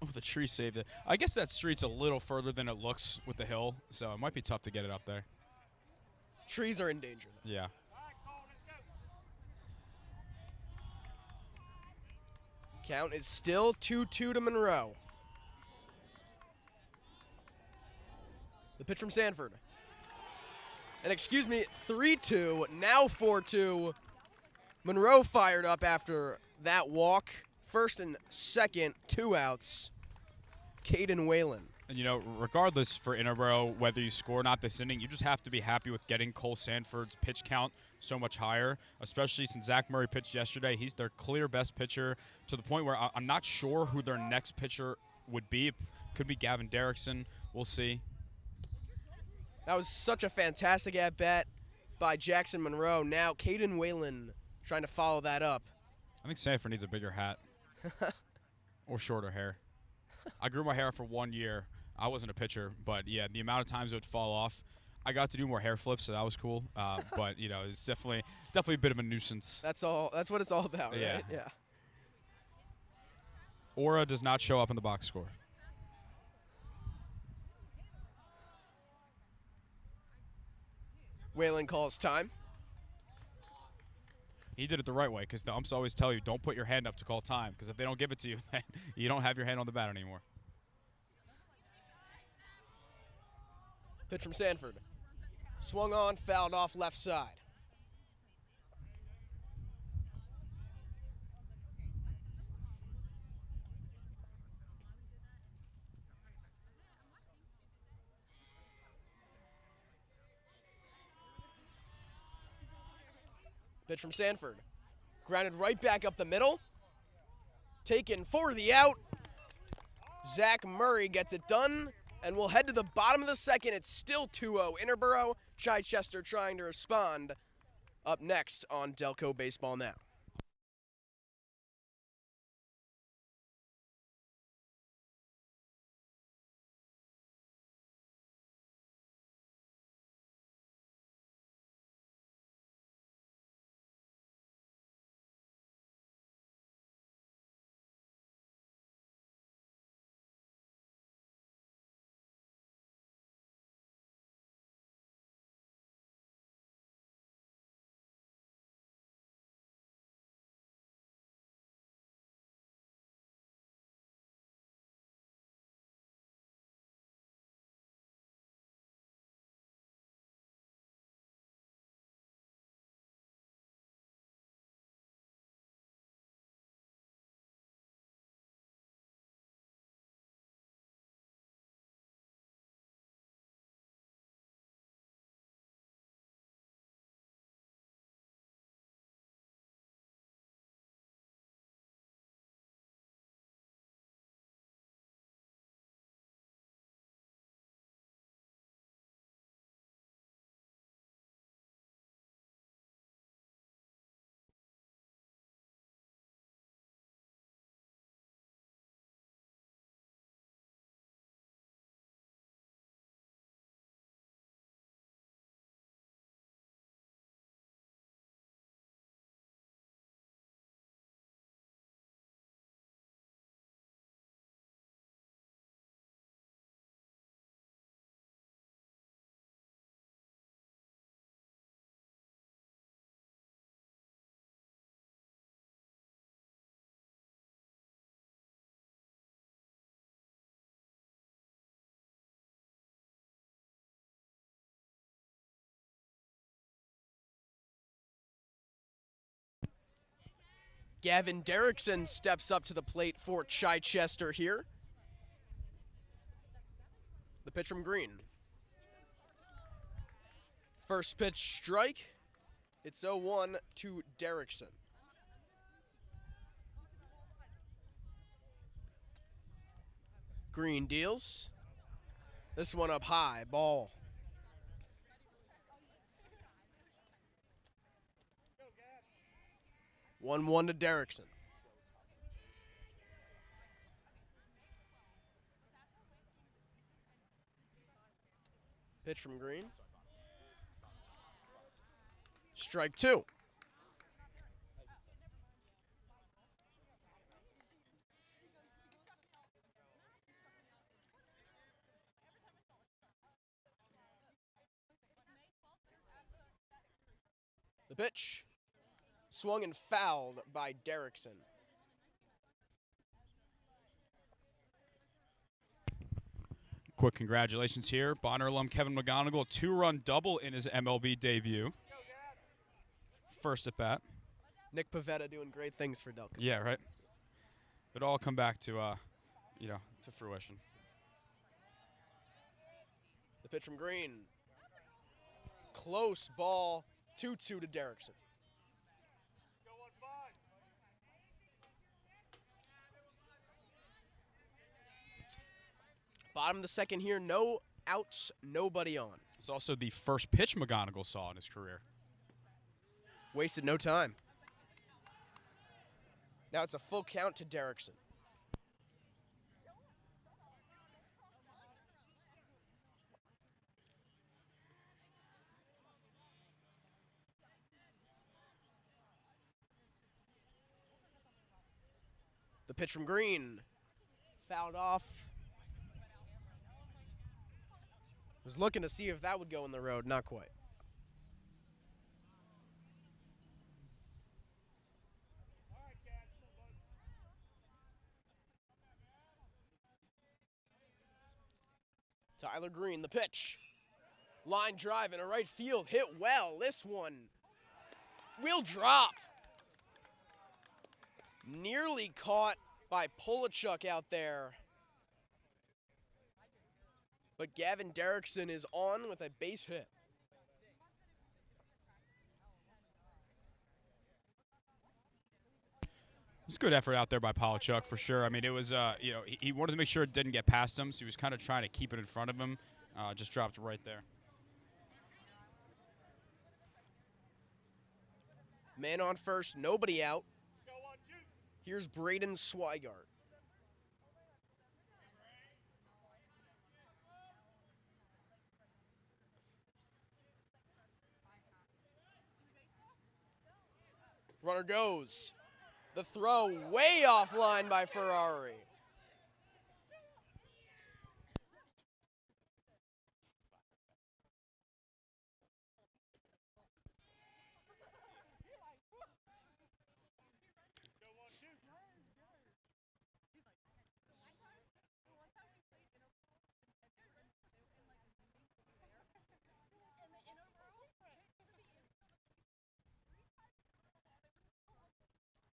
Oh, the tree saved it. I guess that street's a little further than it looks with the hill, so it might be tough to get it up there. Trees are in danger, though. Yeah. Count is still 2-2 to Munro. The pitch from Sanford. And 3-2, now 4-2. Munro fired up after that walk. First and second, 2 outs. Caden Whalen. And, regardless for Interboro, whether you score or not this inning, you just have to be happy with getting Cole Sanford's pitch count so much higher, especially since Zach Murray pitched yesterday. He's their clear best pitcher to the point where I'm not sure who their next pitcher would be. It could be Gavin Derrickson. We'll see. That was such a fantastic at-bat by Jaxson Munro. Now Caden Whalen trying to follow that up. I think Sanford needs a bigger hat or shorter hair. I grew my hair for 1 year. I wasn't a pitcher, but, yeah, the amount of times it would fall off. I got to do more hair flips, so that was cool. But, it's definitely a bit of a nuisance. That's all. That's what it's all about, right? Yeah. Aura does not show up in the box score. Whalen calls time. He did it the right way because the umps always tell you don't put your hand up to call time because if they don't give it to you, then you don't have your hand on the bat anymore. Pitch from Sanford. Swung on, fouled off left side. Pitch from Sanford. Grounded right back up the middle. Taken for the out. Zach Murray gets it done, and we'll head to the bottom of the second. It's still 2-0 Interboro. Chichester trying to respond. Up next on Delco Baseball Now. Gavin Derrickson steps up to the plate for Chichester here. The pitch from Green. First pitch strike. It's 0-1 to Derrickson. Green deals. This one up high, ball. One to Derrickson. Pitch from Green. Strike two. The pitch. Swung and fouled by Derrickson. Quick congratulations here. Bonner alum Kevin McGonigal, 2-run double in his MLB debut. First at bat. Nick Pavetta doing great things for Delco. Yeah, right. It'll all come back to, to fruition. The pitch from Green. Close ball, 2-2 to Derrickson. Bottom of the second here, no outs, nobody on. It's also the first pitch McGonigal saw in his career. Wasted no time. Now it's a full count to Derrickson. The pitch from Green. Fouled off. Was looking to see if that would go in the road, not quite. Tyler Green, the pitch. Line drive in a right field, hit well. This one will drop. Nearly caught by Polachuk out there. But Gavin Derrickson is on with a base hit. It's a good effort out there by Polachuk for sure. I mean, it was, he wanted to make sure it didn't get past him, so he was kind of trying to keep it in front of him. Just dropped right there. Man on first, nobody out. Here's Braden Swigart. Runner goes. The throw way offline by Ferrari.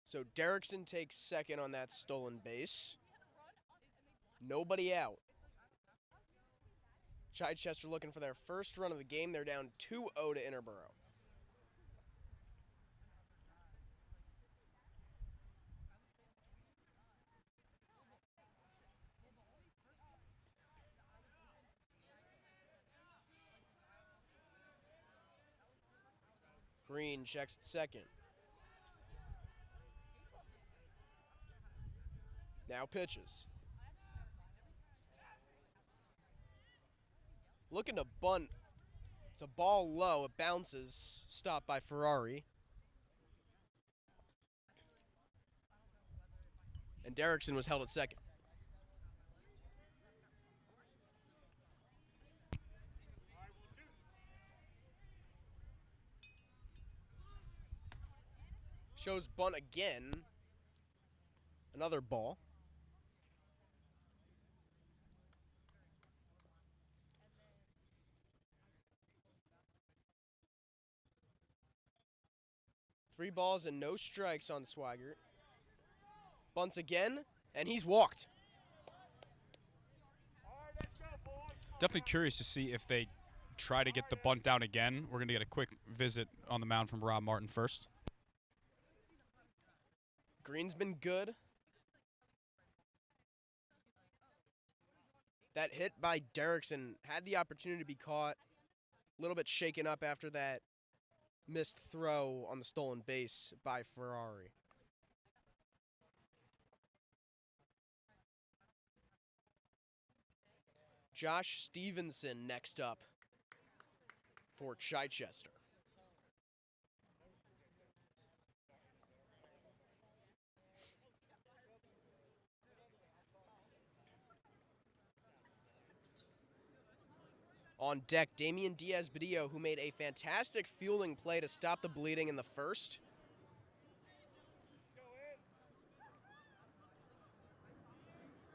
So Derrickson takes second on that stolen base. Nobody out. Chichester looking for their first run of the game. They're down 2-0 to Interboro. Green checks at second. Now pitches. Looking to bunt. It's a ball low. It bounces. Stopped by Ferrari. And Derrickson was held at second. Shows bunt again. Another ball. Three balls and no strikes on Swigart. Bunts again, and he's walked. Definitely curious to see if they try to get the bunt down again. We're going to get a quick visit on the mound from Rob Martin first. Green's been good. That hit by Derrickson had the opportunity to be caught. A little bit shaken up after that missed throw on the stolen base by Ferrari. Josh Stevenson next up for Chichester. On deck, Damian Diaz-Badillo, who made a fantastic fielding play to stop the bleeding in the first.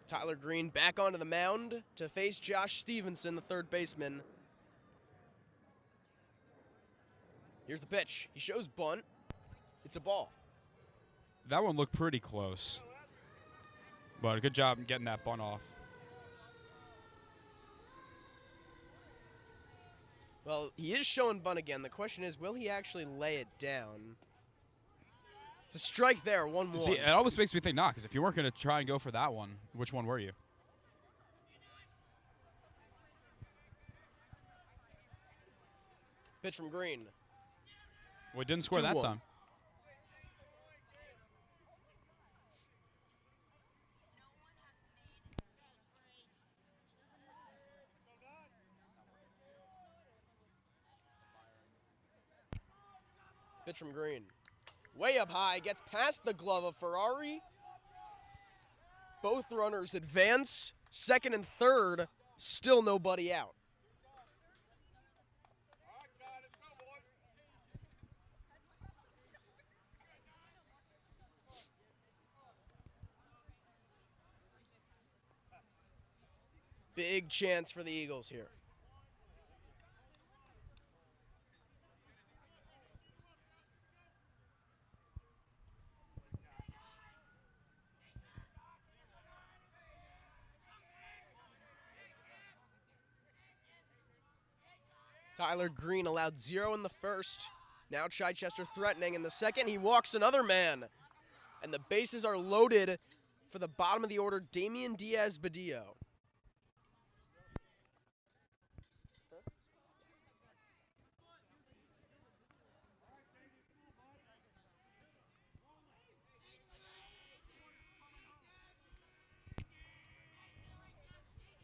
Tyler Green back onto the mound to face Josh Stevenson, the third baseman. Here's the pitch. He shows bunt. It's a ball. That one looked pretty close. But a good job getting that bunt off. Well, he is showing bunt again. The question is, will he actually lay it down? It's a strike there, 1-1. See, it almost makes me think not, because if you weren't going to try and go for that one, which one were you? Pitch from Green. Well, it didn't score that 2-1. time. Pitch from Green. Way up high, gets past the glove of Ferrari. Both runners advance. Second and third, still nobody out. Big chance for the Eagles here. Tyler Green allowed 0 in the first. Now Chichester threatening in the second. He walks another man. And the bases are loaded for the bottom of the order, Damian Diaz-Badillo.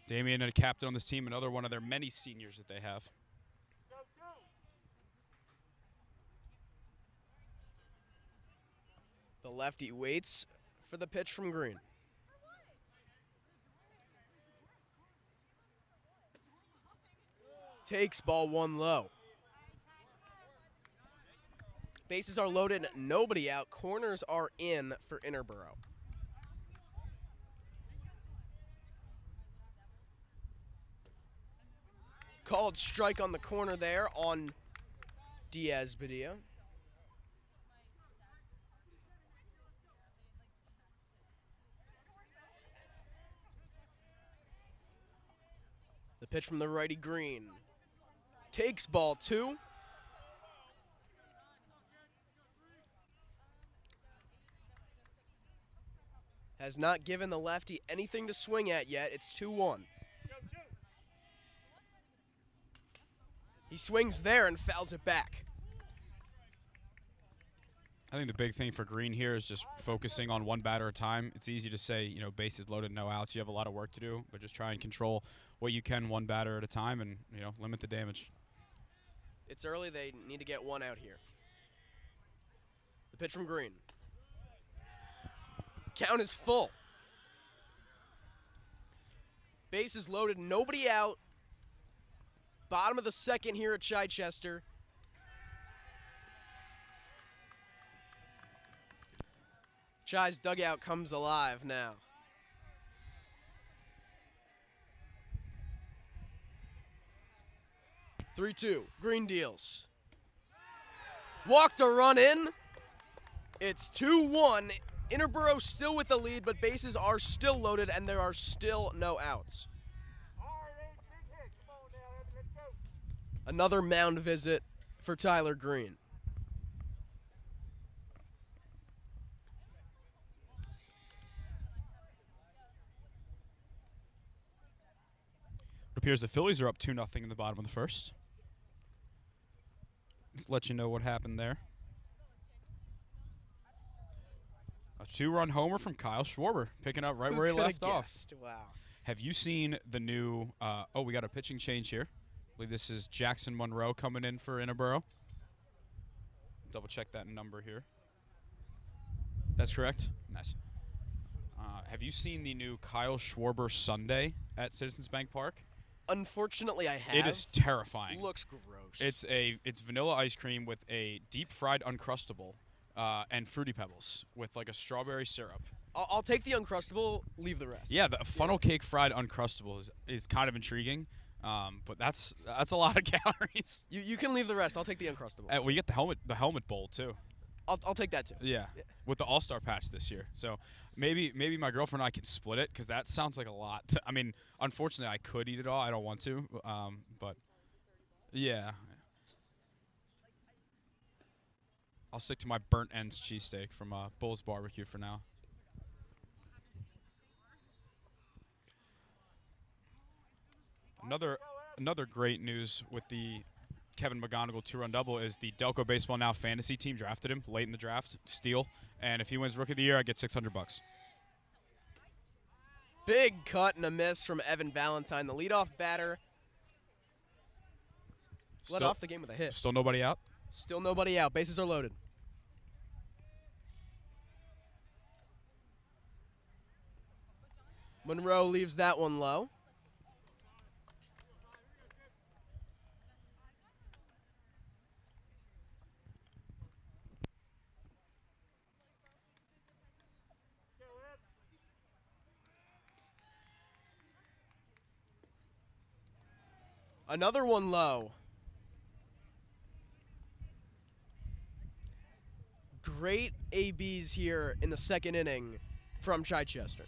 Damian, a captain on this team, another one of their many seniors that they have. The lefty waits for the pitch from Green. Takes ball 1 low. Bases are loaded, nobody out. Corners are in for Interboro. Called strike on the corner there on Diaz-Badillo. The pitch from the righty Green. Takes ball 2. Has not given the lefty anything to swing at yet. It's 2-1. He swings there and fouls it back. I think the big thing for Green here is just focusing on one batter at a time. It's easy to say, you know, bases loaded, no outs. You have a lot of work to do, but just try and control what you can one batter at a time and, you know, limit the damage. It's early. They need to get 1 out here. The pitch from Green. Count is full. Bases loaded, nobody out. Bottom of the second here at Chichester. Chi's dugout comes alive now. (3-2). Green deals. Walked a run in. It's 2-1. Interboro still with the lead, but bases are still loaded and there are still no outs. Another mound visit for Tyler Green. It appears the Phillies are up 2-0 in the bottom of the first. Just let you know what happened there. A 2-run homer from Kyle Schwarber, picking up right where he left off. Wow. Have you seen the new, we got a pitching change here. I believe this is Jaxson Munro coming in for Interboro. Double check that number here. That's correct? Nice. Have you seen the new Kyle Schwarber Sundae at Citizens Bank Park? Unfortunately, I have. It is terrifying. Looks gross. It's vanilla ice cream with a deep fried Uncrustable and Fruity Pebbles with like a strawberry syrup. I'll take the Uncrustable, leave the rest. Yeah, the funnel cake fried Uncrustable is kind of intriguing. But that's a lot of calories. You can leave the rest. I'll take the Uncrustable. Well, you get the helmet bowl too. I'll take that too. Yeah, with the All-Star patch this year. So maybe my girlfriend and I can split it because that sounds like a lot. I mean, unfortunately, I could eat it all. I don't want to. But yeah, I'll stick to my burnt ends cheesesteak from Bull's Barbecue for now. Another great news with the Kevin McGonigal 2-run double is the Delco Baseball Now fantasy team drafted him late in the draft, steal, and if he wins Rookie of the Year, I get $600. Big cut and a miss from Evan Valentine, the leadoff batter. Led off the game with a hit. Still nobody out? Still nobody out. Bases are loaded. Monroe leaves that one low. Another one low. Great ABs here in the second inning from Chichester.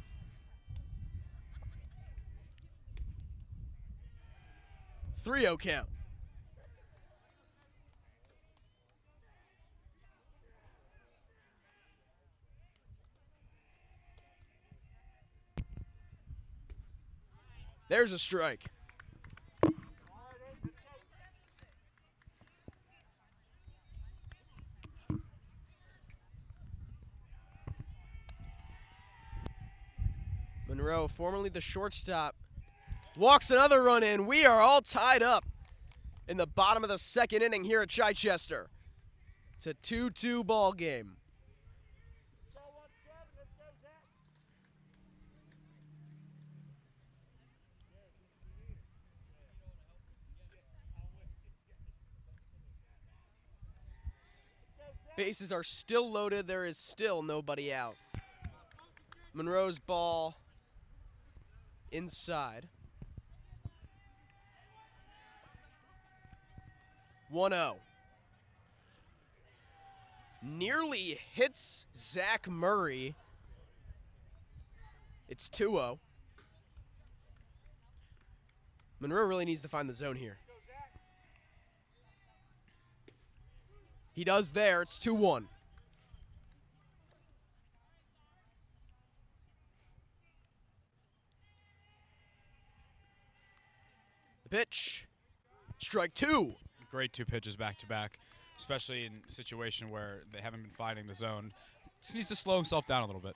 Three-0 count. There's a strike. Munro, formerly the shortstop, walks another run in. We are all tied up in the bottom of the second inning here at Chichester. It's a 2-2 ball game. Bases are still loaded. There is still nobody out. Munro's ball inside. 1-0. Nearly hits Zach Murray. It's 2-0. Munro really needs to find the zone here. He does there. It's 2-1. The pitch. Strike two. Great two pitches back to back, especially in a situation where they haven't been finding the zone. Just needs to slow himself down a little bit.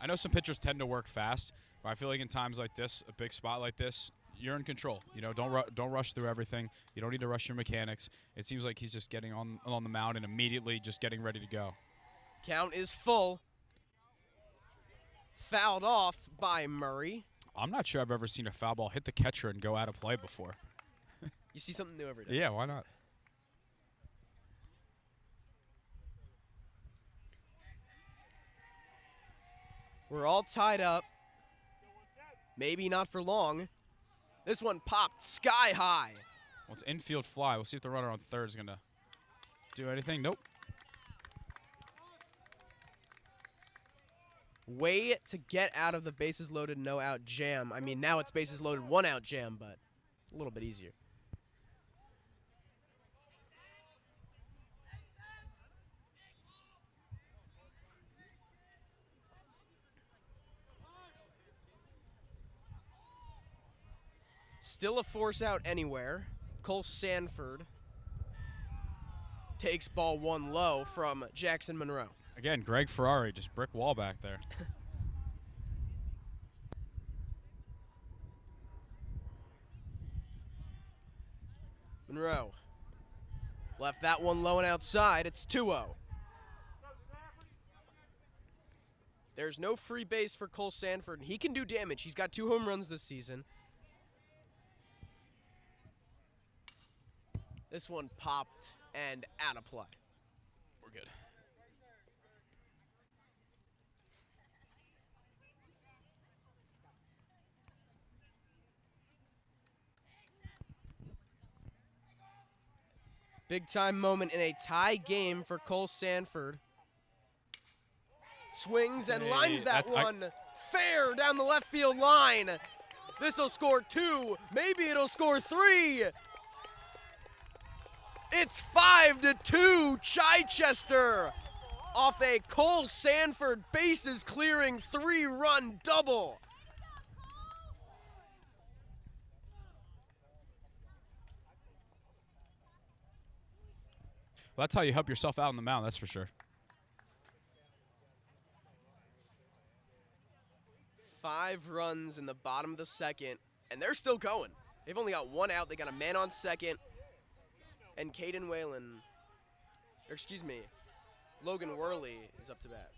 I know some pitchers tend to work fast, but I feel like in times like this, a big spot like this, you're in control. You know, don't rush through everything. You don't need to rush your mechanics. It seems like he's just getting on the mound and immediately just getting ready to go. Count is full. Fouled off by Murray. I'm not sure I've ever seen a foul ball hit the catcher and go out of play before. You see something new every day. Yeah, why not? We're all tied up. Maybe not for long. This one popped sky high. Well, it's infield fly. We'll see if the runner on third is going to do anything. Nope. Way to get out of the bases loaded, no out jam. I mean, now it's bases loaded, one out jam, but a little bit easier. Still a force out anywhere. Cole Sanford takes ball one low from Jaxson Munro. Again, Greg Ferrari, just brick wall back there. Munro left that one low and outside. It's 2-0. There's no free base for Cole Sanford. He can do damage. He's got 2 home runs this season. This one popped and out of play. We're good. Big time moment in a tie game for Cole Sanford. Swings and lines that one fair down the left field line. This'll score 2. Maybe it'll score 3. It's 5-2 Chichester off a Cole Sanford bases clearing 3-run double. Well, that's how you help yourself out on the mound, that's for sure. 5 runs in the bottom of the second, and they're still going. They've only got 1 out. They got a man on second, and Logan Worley is up to bat.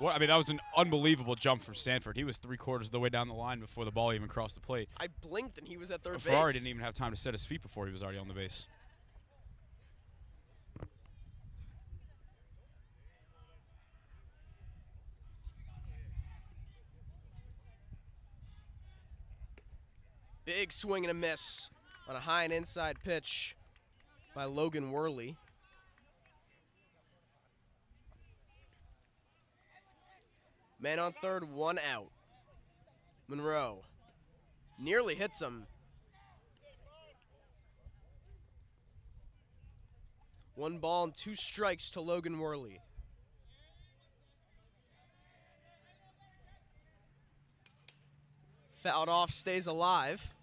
Well, I mean, that was an unbelievable jump from Sanford. He was 3/4 of the way down the line before the ball even crossed the plate. I blinked and he was at third base. Ferrari didn't even have time to set his feet before he was already on the base. Big swing and a miss on a high and inside pitch by Logan Worley. Man on third, 1 out. Munro nearly hits him. 1 ball and 2 strikes to Logan Worley. Fouled off, stays alive.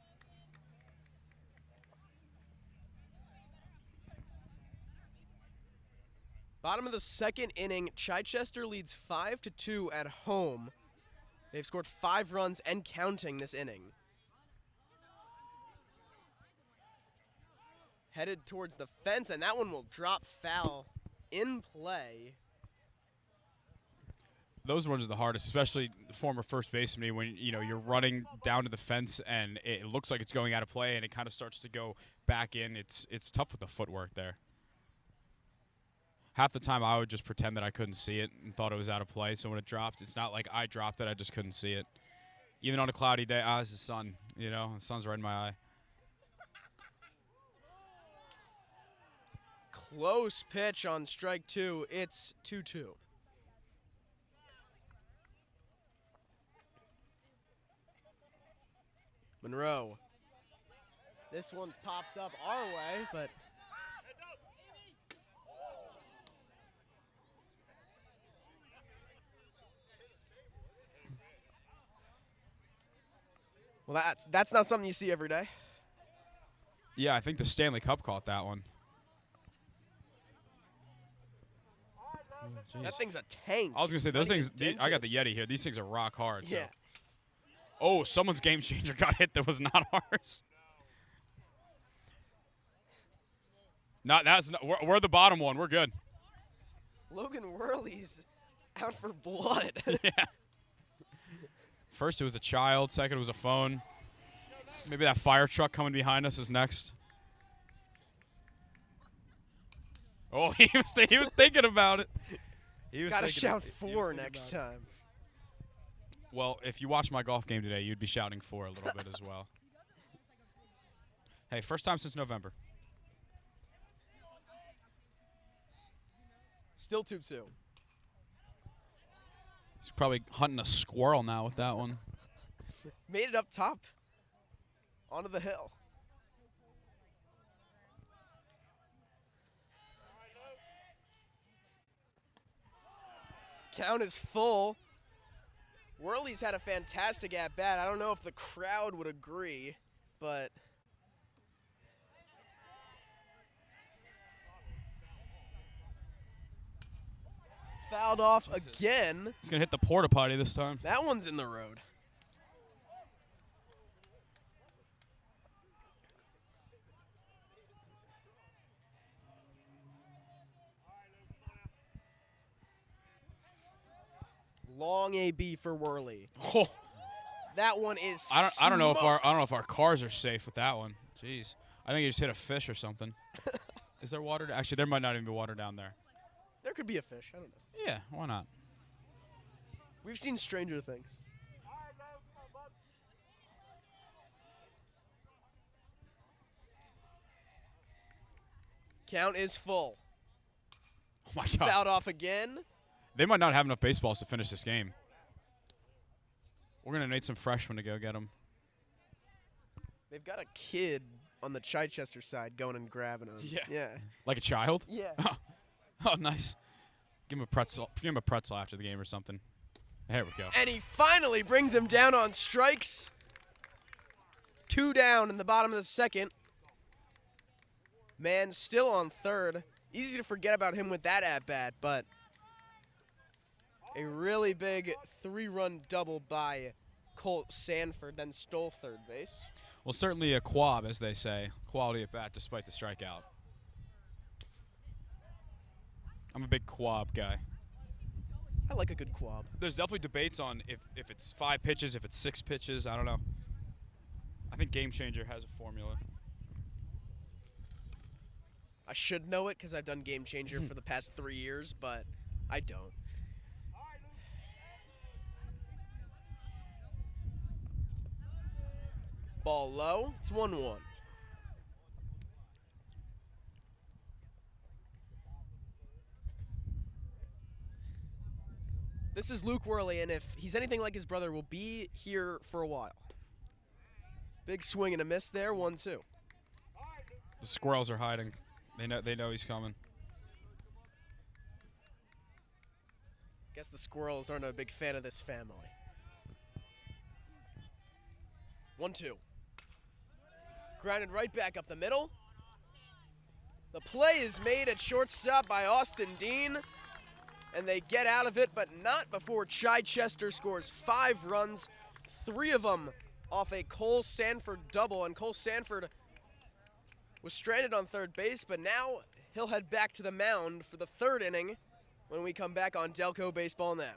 Bottom of the second inning, Chichester leads 5-2 at home. They've scored 5 runs and counting this inning. Headed towards the fence, and that one will drop foul in play. Those ones are the hardest, especially the former first baseman, when you're running down to the fence and it looks like it's going out of play and it kind of starts to go back in. It's tough with the footwork there. Half the time I would just pretend that I couldn't see it and thought it was out of play, so when it dropped, it's not like I dropped it, I just couldn't see it. Even on a cloudy day, it's the sun, the sun's right in my eye. Close pitch on strike 2. It's 2-2. Munro. This one's popped up our way, but well, that's not something you see every day. Yeah, I think the Stanley Cup caught that one. Oh, that thing's a tank. I was going to say, those things, I got the Yeti here. These things are rock hard. Yeah. So. Oh, someone's game changer got hit that was not ours. We're the bottom one. We're good. Logan Worley's out for blood. Yeah. First it was a child. Second it was a phone. Maybe that fire truck coming behind us is next. Oh, he was thinking about it. Gotta shout 4 next time. Well, if you watch my golf game today, you'd be shouting 4 a little bit as well. Hey, first time since November. Still 2-2. He's probably hunting a squirrel now with that one. Made it up top. Onto the hill. Count is full. Worley's had a fantastic at-bat. I don't know if the crowd would agree, but fouled off again. He's going to hit the porta potty this time. That one's in the road. Long AB for Worley. Oh. That one is I don't know if our cars are safe with that one. Jeez. I think he just hit a fish or something. Is there water? Actually, there might not even be water down there. There could be a fish. I don't know. Yeah, why not? We've seen stranger things. Count is full. Oh, my God. Fouled off again. They might not have enough baseballs to finish this game. We're going to need some freshmen to go get them. They've got a kid on the Chichester side going and grabbing them. Yeah. Like a child? Yeah. Oh, nice. Give him a pretzel. Give him a pretzel after the game or something. There we go. And he finally brings him down on strikes. 2 down in the bottom of the second. Man still on third. Easy to forget about him with that at-bat, but a really big 3-run double by Cole Sanford, then stole third base. Well, certainly a quab, as they say. Quality at bat despite the strikeout. I'm a big quab guy. I like a good quab. There's definitely debates on if it's 5 pitches, if it's 6 pitches. I don't know. I think Game Changer has a formula. I should know it because I've done Game Changer for the past 3 years, but I don't. Ball low. It's 1-1. This is Luke Worley, and if he's anything like his brother, will be here for a while. Big swing and a miss there, 1-2. The squirrels are hiding. They know he's coming. Guess the squirrels aren't a big fan of this family. 1-2. Grounded right back up the middle. The play is made at shortstop by Austin Dean, and they get out of it, but not before Chichester scores 5 runs, 3 of them off a Cole Sanford double, and Cole Sanford was stranded on third base, but now he'll head back to the mound for the 3rd inning when we come back on Delco Baseball Now.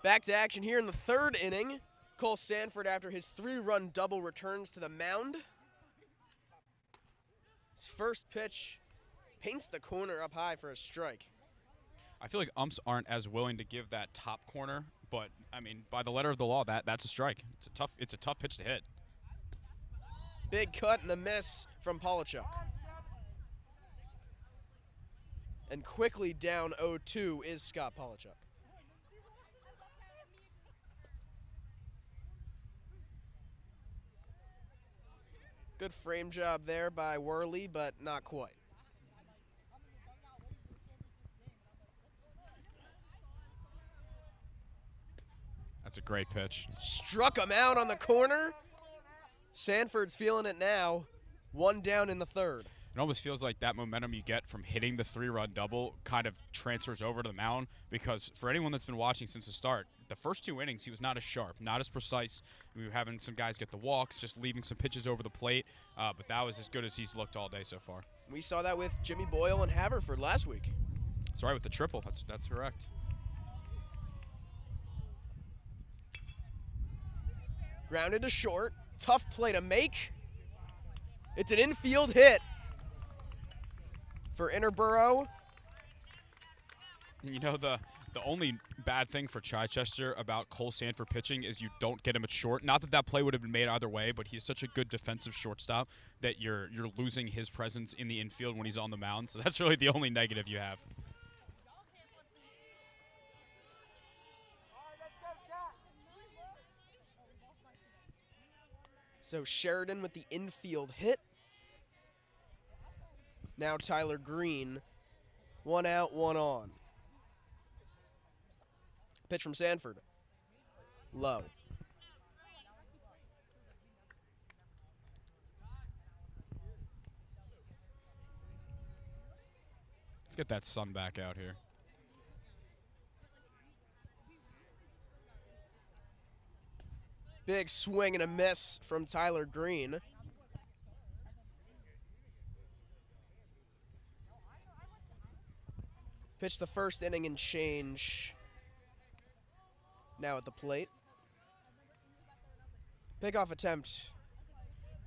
Back to action here in the 3rd inning. Cole Sanford, after his 3-run double, returns to the mound. His first pitch paints the corner up high for a strike. I feel like umps aren't as willing to give that top corner, but I mean, by the letter of the law, that's a strike. It's a tough pitch to hit. Big cut and a miss from Polachuk. And quickly down 0-2 is Scott Polachuk. Good frame job there by Worley, but not quite. That's a great pitch. Struck him out on the corner. Sanford's feeling it now. 1 down in the 3rd. It almost feels like that momentum you get from hitting the 3-run double kind of transfers over to the mound, because for anyone that's been watching since the start, the first 2 innings he was not as sharp, not as precise. We were having some guys get the walks, just leaving some pitches over the plate, but that was as good as he's looked all day so far. We saw that with Jimmy Boyle and Haverford last week. That's right, with the triple. That's correct. Grounded to short. Tough play to make. It's an infield hit for Interboro. You know, the The only bad thing for Chichester about Cole Sanford pitching is you don't get him at short. Not that that play would have been made either way, but he's such a good defensive shortstop that you're losing his presence in the infield when he's on the mound. So that's really the only negative you have. So Sheridan with the infield hit. Now Tyler Green, 1 out, 1 on. Pitch from Sanford. Low. Let's get that sun back out here. Big swing and a miss from Tyler Green. Pitched the first inning and change. Now at the plate. Pickoff attempt.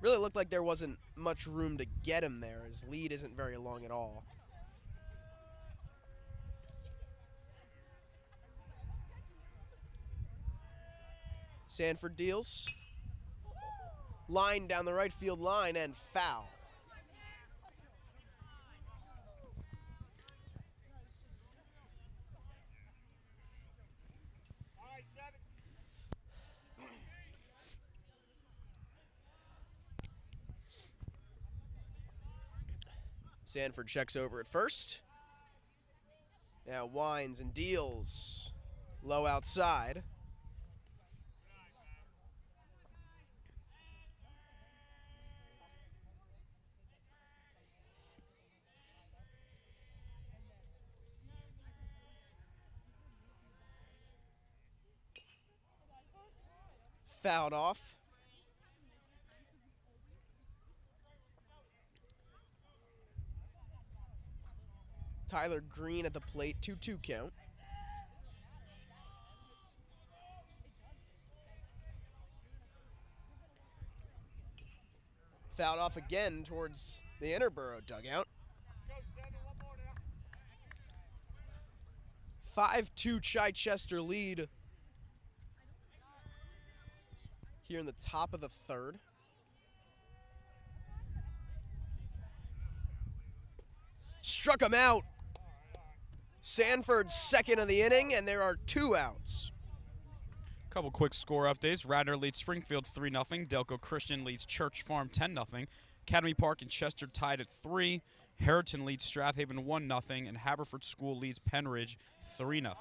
Really looked like there wasn't much room to get him there. His lead isn't very long at all. Sanford deals. Line down the right field line and foul. Sanford checks over at first. Now winds and deals. Low outside. Fouled off. Tyler Green at the plate, 2-2 count. Fouled off again towards the Interboro dugout. 5-2 Chichester lead here in the top of the third. Struck him out. Sanford's second of the inning, and there are 2 outs. Couple quick score updates. Radnor leads Springfield 3-0. Delco Christian leads Church Farm 10-0. Academy Park and Chester tied at 3. Harriton leads Strathaven 1-0. And Haverford School leads Penridge 3-0.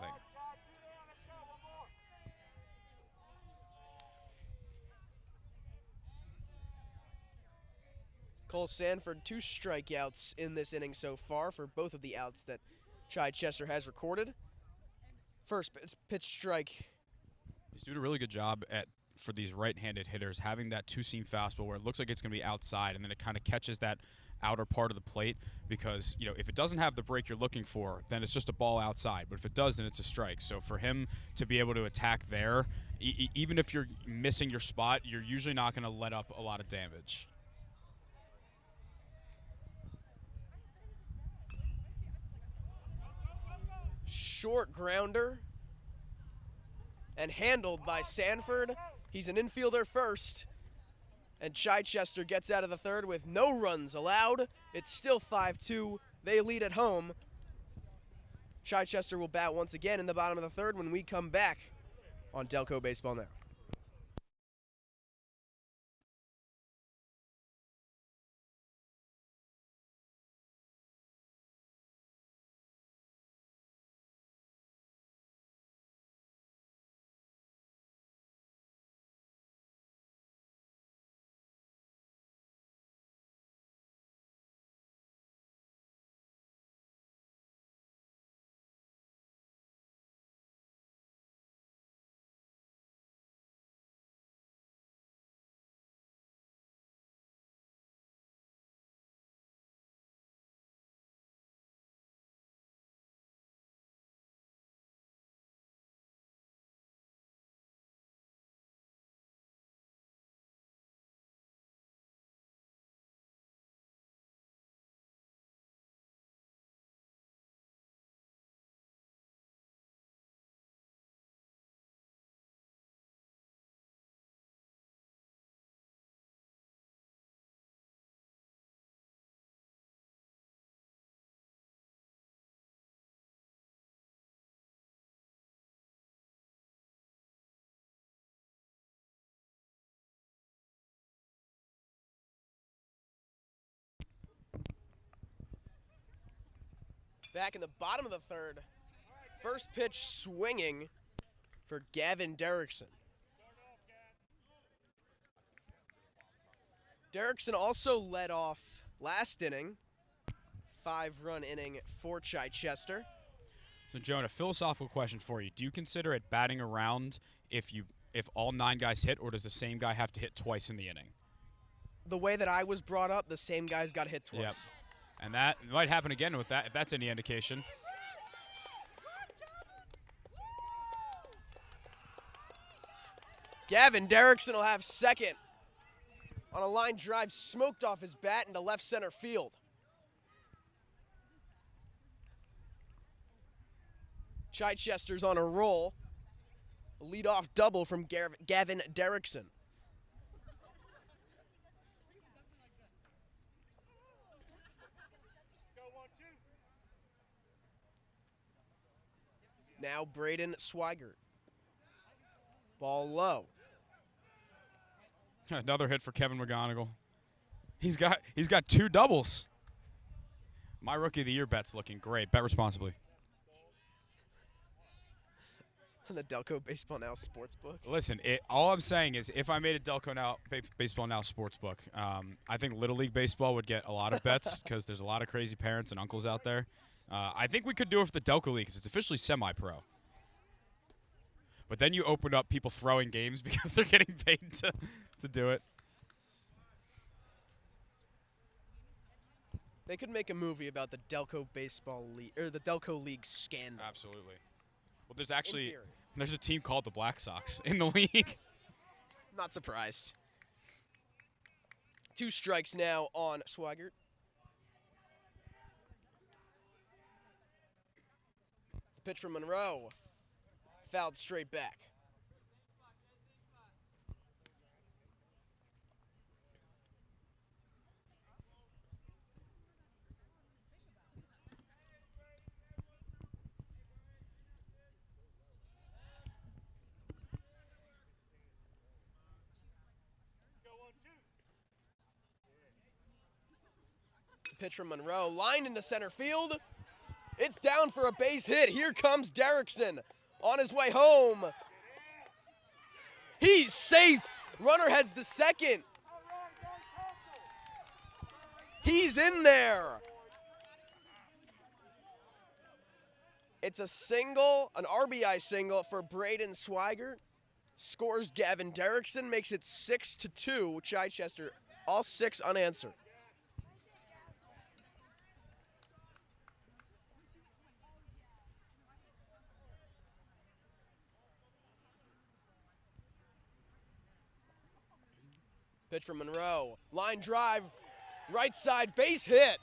Cole Sanford, 2 strikeouts in this inning so far for both of the outs that Chichester has recorded. First pitch strike. He's doing a really good job for these right-handed hitters, having that two-seam fastball where it looks like it's going to be outside, and then it kind of catches that outer part of the plate because, you know, if it doesn't have the break you're looking for, then it's just a ball outside. But if it does, then it's a strike. So for him to be able to attack there, even if you're missing your spot, you're usually not going to let up a lot of damage. Short grounder and handled by Sanford. He's an infielder first, and Chichester gets out of the third with no runs allowed. It's still 5-2. They lead at home. Chichester will bat once again in the bottom of the third when we come back on Delco Baseball Now. Back in the bottom of the third. First pitch swinging for Gavin Derrickson. Derrickson also led off last inning. 5-run inning for Chichester. So, Jonah, a philosophical question for you. Do you consider it batting around if all 9 guys hit, or does the same guy have to hit twice in the inning? The way that I was brought up, the same guy's got hit twice. Yep. And that might happen again with that, if that's any indication. Gavin Derrickson will have second on a line drive smoked off his bat into left center field. Chichester's on a roll. A leadoff double from Gavin Derrickson. Now Braden Swigert. Ball low. Another hit for Kevin McGonigal. He's got 2 doubles. My Rookie of the Year bet's looking great. Bet responsibly. On the Delco Baseball Now Sportsbook. Listen, all I'm saying is if I made a Delco Now Baseball Now Sportsbook, I think Little League Baseball would get a lot of bets because there's a lot of crazy parents and uncles out there. I think we could do it for the Delco League because it's officially semi-pro. But then you open up people throwing games because they're getting paid to do it. They could make a movie about the Delco Baseball League or the Delco League scandal. Absolutely. Well, there's a team called the Black Sox in the league. Not surprised. 2 strikes now on Swigert. The pitch from Monroe. Fouled straight back. Pitch from Monroe, lined into center field. It's down for a base hit. Here comes Derrickson on his way home. He's safe. Runner heads to second. He's in there. It's a single, an RBI single for Braden Swigert. Scores Gavin Derrickson, makes it 6-2. Chichester, all 6 unanswered. Pitch from Monroe. Line drive, right side, base hit.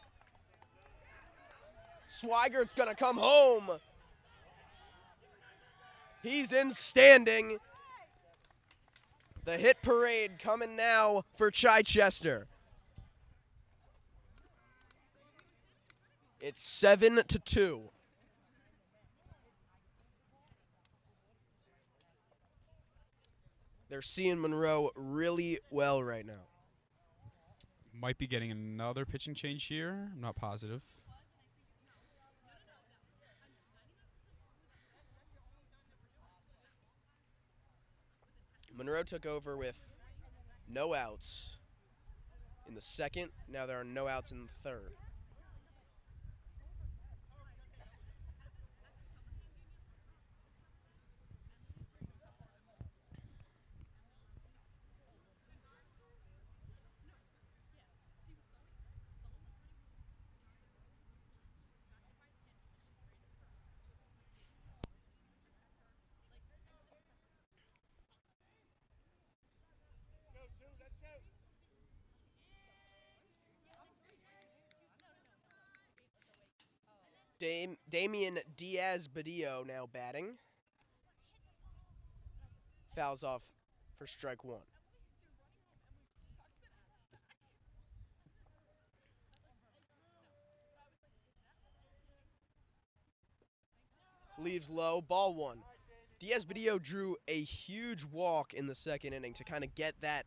Swigert's gonna come home. He's in standing. The hit parade coming now for Chichester. It's 7-2. They're seeing Monroe really well right now. Might be getting another pitching change here. I'm not positive. Monroe took over with no outs in the second. Now there are no outs in the third. Damian Diaz-Badillo now batting. Fouls off for strike 1. Leaves low, ball 1. Diaz-Badillo drew a huge walk in the second inning to kind of get that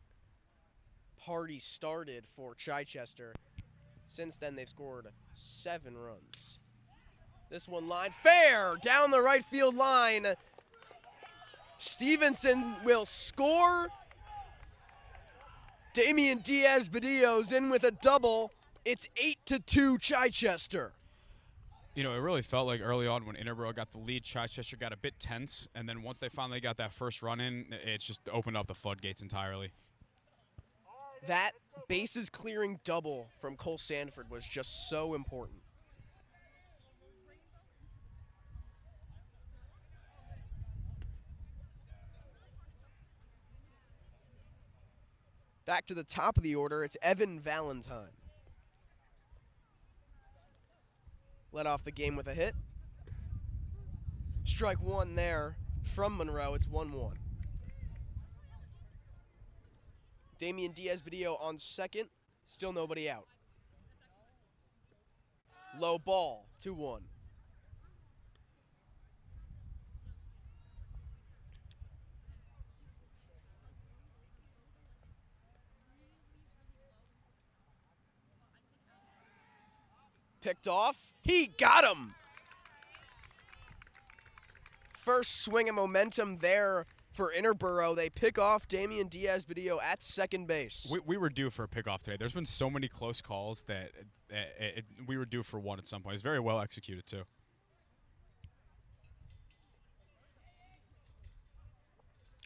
party started for Chichester. Since then, they've scored 7 runs. This one line fair down the right field line. Stevenson will score. Damian Diaz-Badillo's in with a double. It's 8-2 Chichester. You know, it really felt like early on when Interboro got the lead, Chichester got a bit tense, and then once they finally got that first run in, it's just opened up the floodgates entirely. That bases clearing double from Cole Sanford was just so important. Back to the top of the order, it's Evan Valentine. Led off the game with a hit. Strike one there from Monroe. It's 1-1. Damian Diaz-Badillo on second. Still nobody out. Low ball, 2-1. Picked off. He got him. First swing of momentum there for Interboro. They pick off Damian Diaz-Badillo at second base. We were due for a pickoff today. There's been so many close calls that we were due for one at some point. It's very well executed, too.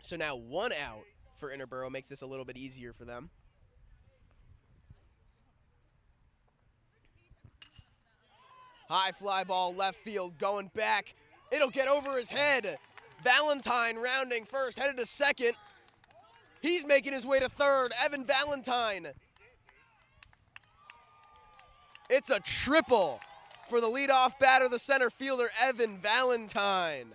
So now one out for Interboro makes this a little bit easier for them. High fly ball left field going back. It'll get over his head. Valentine rounding first, headed to second. He's making his way to third. Evan Valentine. It's a triple for the leadoff batter, the center fielder, Evan Valentine.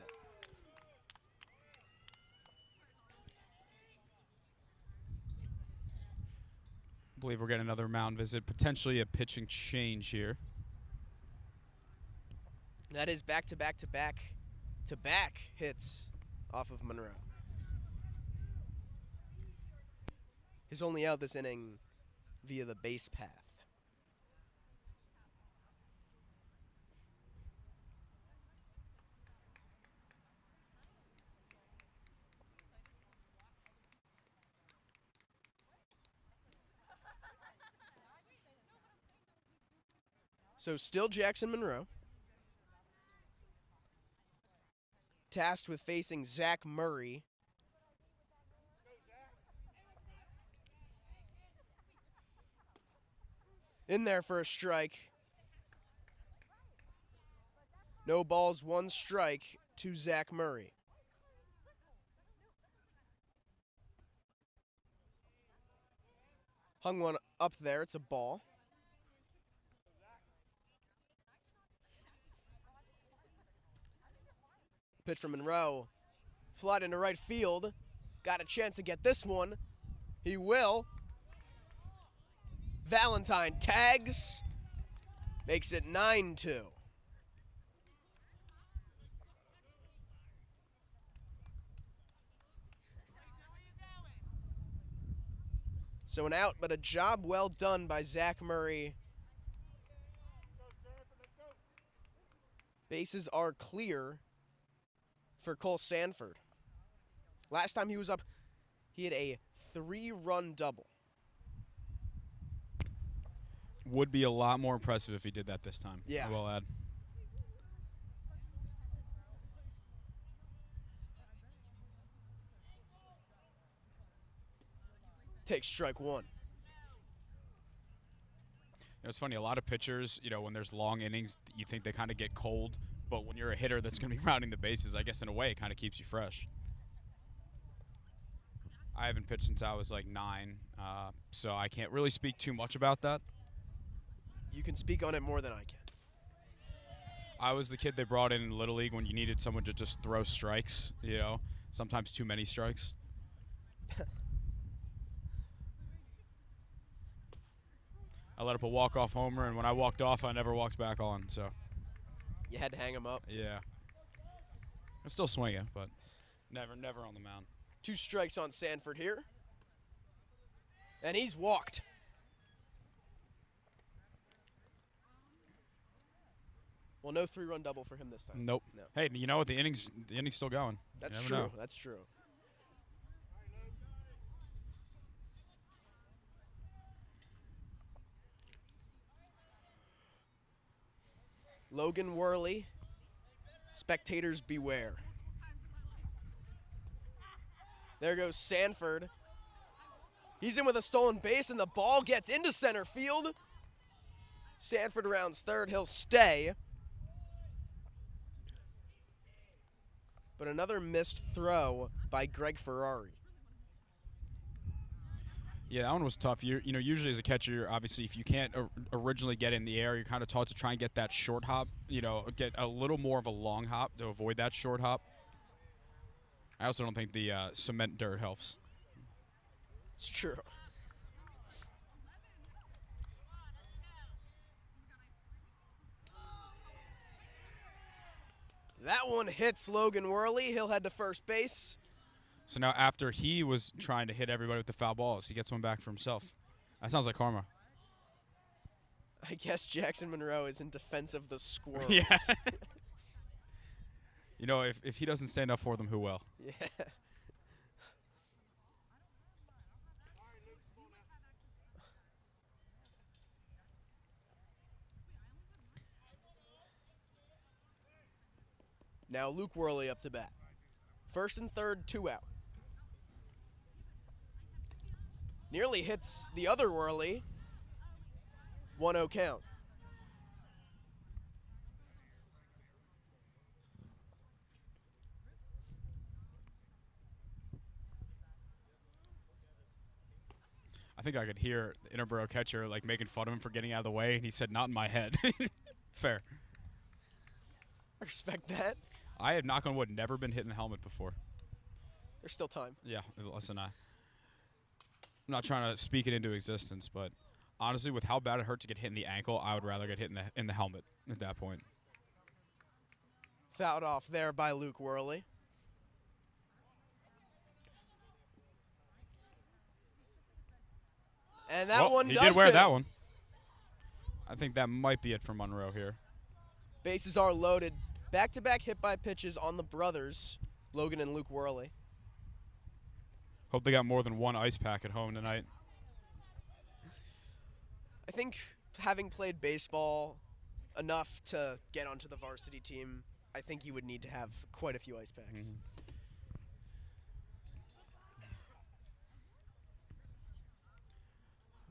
I believe we're getting another mound visit, potentially a pitching change here. That is back-to-back hits off of Monroe. His only out this inning via the base path. So still Jaxson Munro. Tasked with facing Zach Murray. In there for a strike. No balls, one strike to Zach Murray. Hung one up there, it's a ball. Pitch from Monroe. Flied into right field. Got a chance to get this one. He will. Valentine tags. Makes it 9-2. So an out, but a job well done by Zach Murray. Bases are clear for Cole Sanford. Last time he was up, he had a 3-run double. Would be a lot more impressive if he did that this time. Yeah. I will add. Takes strike one. You know, it's funny, a lot of pitchers, you know, when there's long innings, you think they kind of get cold. But when you're a hitter that's going to be rounding the bases, I guess in a way it kind of keeps you fresh. I haven't pitched since I was like 9, so I can't really speak too much about that. You can speak on it more than I can. I was the kid they brought in Little League when you needed someone to just throw strikes, you know, sometimes too many strikes. I let up a walk-off homer, and when I walked off, I never walked back on, so. You had to hang him up. Yeah. I still swing it, but never on the mound. 2 strikes on Sanford here. And he's walked. Well, no 3-run double for him this time. Nope. No. Hey, you know what? The inning's still going. That's You true. never know. That's true. Logan Worley. Spectators beware. There goes Sanford. He's in with a stolen base, and the ball gets into center field. Sanford rounds third. He'll stay. But another missed throw by Greg Ferrari. Yeah, that one was tough. You know, usually as a catcher, obviously, if you can't originally get in the air, you're kind of taught to try and get that short hop. You know, get a little more of a long hop to avoid that short hop. I also don't think the cement dirt helps. It's true. That one hits Logan Worley. He'll head to first base. So now after he was trying to hit everybody with the foul balls, he gets one back for himself. That sounds like karma. I guess Jaxson Munro is in defense of the squirrels. Yeah. You know, if he doesn't stand up for them, who will? Yeah. Now Luke Worley up to bat. First and third, 2 out. Nearly hits the other Worley. 1-0 count. I think I could hear the Interboro catcher like making fun of him for getting out of the way, and he said, "Not in my head." Fair. I respect that. I have, knock on wood, never been hit in the helmet before. There's still time. Yeah, listen, I'm not trying to speak it into existence, but honestly, with how bad it hurt to get hit in the ankle, I would rather get hit in the helmet at that point. Fouled off there by Luke Worley. And that one he does did wear hit that him. one. I think that might be it for Munro here. Bases are loaded. Back-to-back hit-by pitches on the brothers, Logan and Luke Worley. Hope they got more than one ice pack at home tonight. I think having played baseball enough to get onto the varsity team, I think you would need to have quite a few ice packs. Mm-hmm.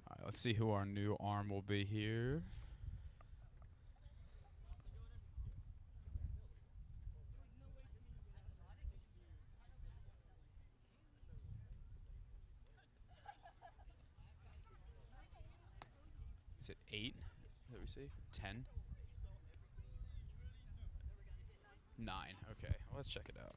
All right, let's see who our new arm will be here. Is it 8 that we see? 10? 9. Okay, well, let's check it out.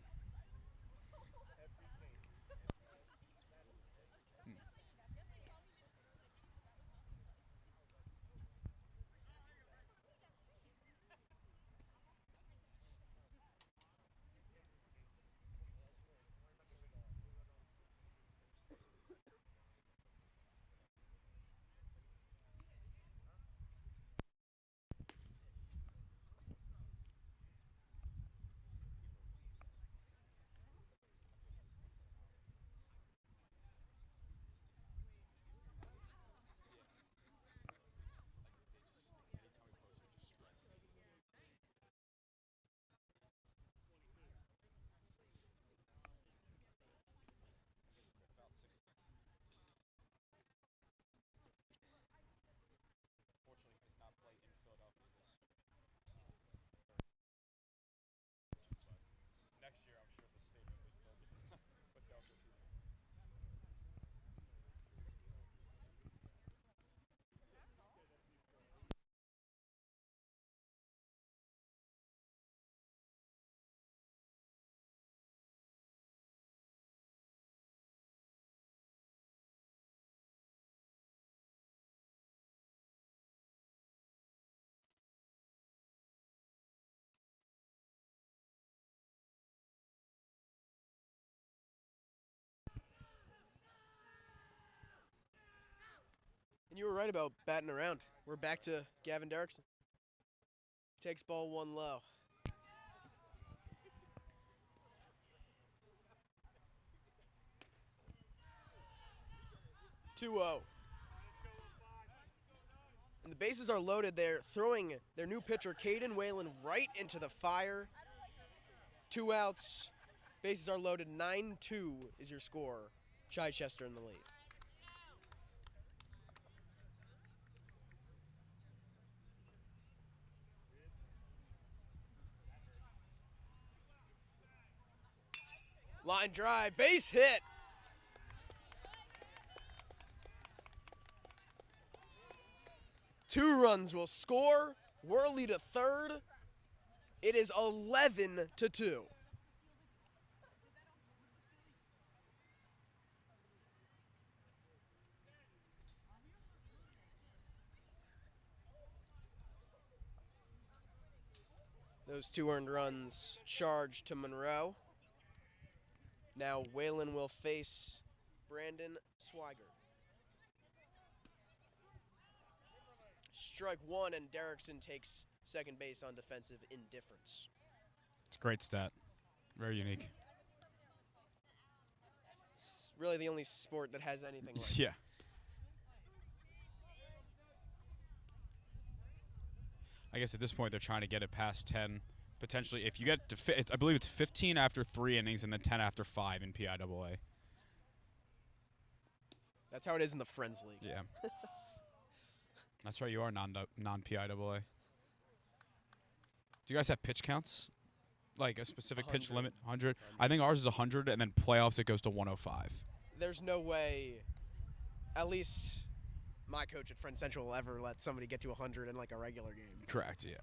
And you were right about batting around. We're back to Gavin Derrickson. Takes ball 1 low. (2-0). And the bases are loaded. They're throwing their new pitcher, Caden Whalen, right into the fire. 2 outs. Bases are loaded. 9-2 is your score. Chichester in the lead. Line drive, base hit. Two runs will score. Worley to third. It is 11-2. Those 2 earned runs charged to Monroe. Now Whalen will face Brandon Swigert. Strike 1, and Derrickson takes second base on defensive indifference. It's a great stat. Very unique. It's really the only sport that has anything like Yeah. I guess at this point they're trying to get it past 10. Potentially, if you get to, I believe it's 15 after 3 innings and then 10 after 5 in PIAA. That's how it is in the Friends League. Yeah. That's right, you are non-PIAA. Do you guys have pitch counts? Like a specific pitch limit? 100? I think ours is 100, and then playoffs it goes to 105. There's no way, at least my coach at Friends Central will ever let somebody get to 100 in like a regular game. Correct, yeah.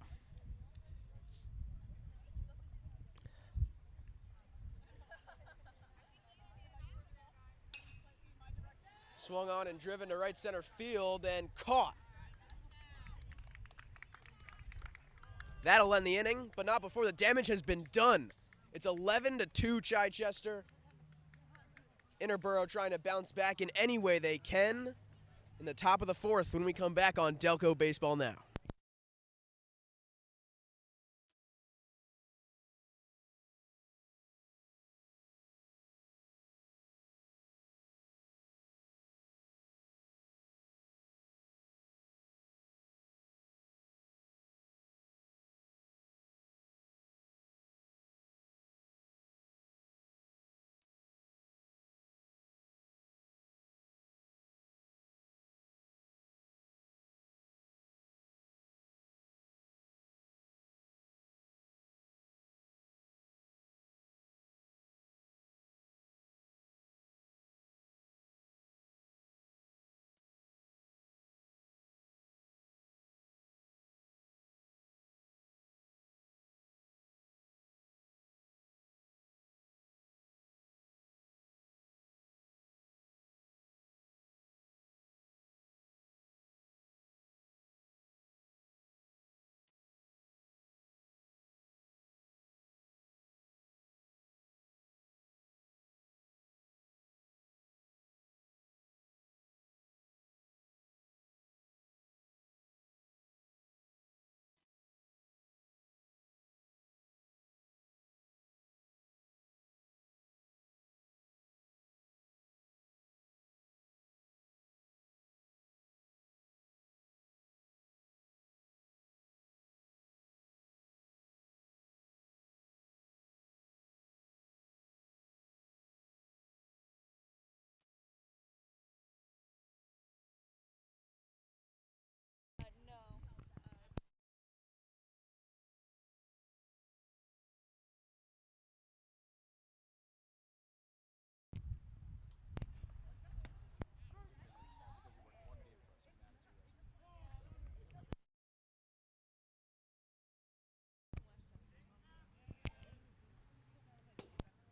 Swung on and driven to right center field and caught. That'll end the inning, but not before the damage has been done. It's 11-2 Chichester. Interboro trying to bounce back in any way they can in the top of the 4th when we come back on Delco Baseball Now.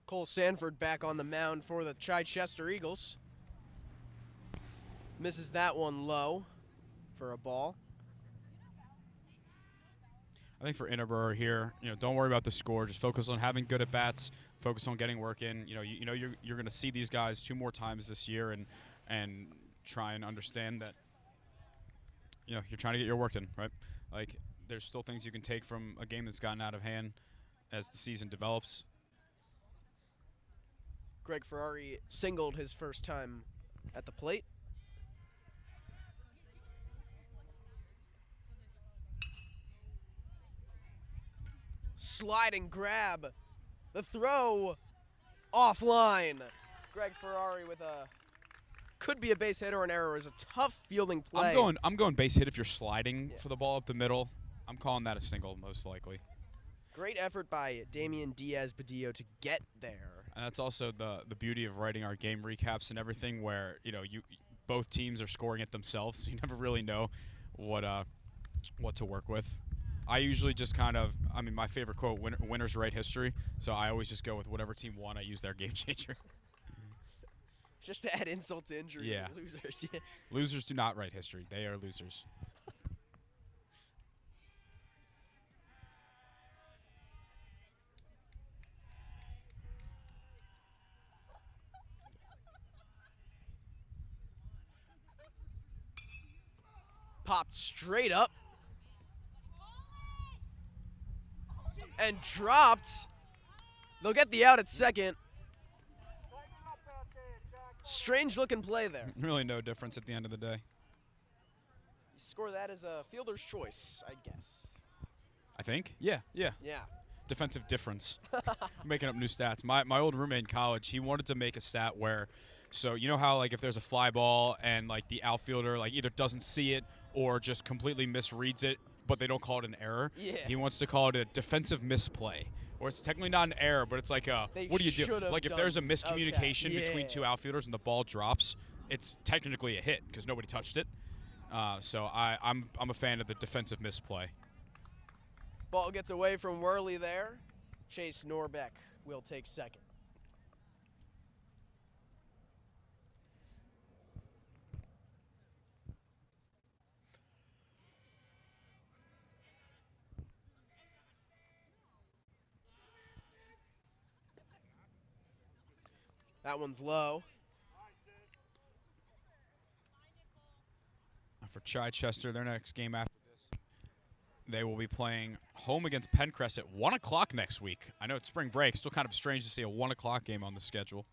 Cole Sanford back on the mound for the Chichester Eagles. Misses that one low for a ball. I think for Interboro here, don't worry about the score. Just focus on having good at bats. Focus on getting work in. You're going to see these guys 2 more times this year, and try and understand that. You're trying to get your work in, right? Like there's still things you can take from a game that's gotten out of hand as the season develops. Greg Ferrari singled his first time at the plate. Sliding grab. The throw offline. Greg Ferrari with a could be a base hit or an error. Is a tough fielding play. I'm going base hit if you're sliding for the ball up the middle. I'm calling that a single most likely. Great effort by Damian Diaz-Badillo to get there. And that's also the beauty of writing our game recaps and everything, where both teams are scoring it themselves, so you never really know what to work with. I usually just my favorite quote, winners write history, so I always just go with whatever team won, I use their game changer. Just to add insult to injury. Yeah. Losers. Losers do not write history. They are losers. Popped straight up. And dropped. They'll get the out at second. Strange looking play there. Really no difference at the end of the day. You score that as a fielder's choice, I guess. I think. Yeah. Yeah. Defensive difference. Making up new stats. My old roommate in college, he wanted to make a stat where, so you know how like if there's a fly ball and like the outfielder like either doesn't see it or just completely misreads it, but they don't call it an error. Yeah. He wants to call it a defensive misplay. Or it's technically not an error, but it's like what do you do? Like if there's a miscommunication between two outfielders and the ball drops, it's technically a hit because nobody touched it. So I'm a fan of the defensive misplay. Ball gets away from Worley there. Chase Norbeck will take second. That one's low. For Chichester, their next game after this, they will be playing home against Pencrest at 1 o'clock next week. I know it's spring break. Still kind of strange to see a 1 o'clock game on the schedule.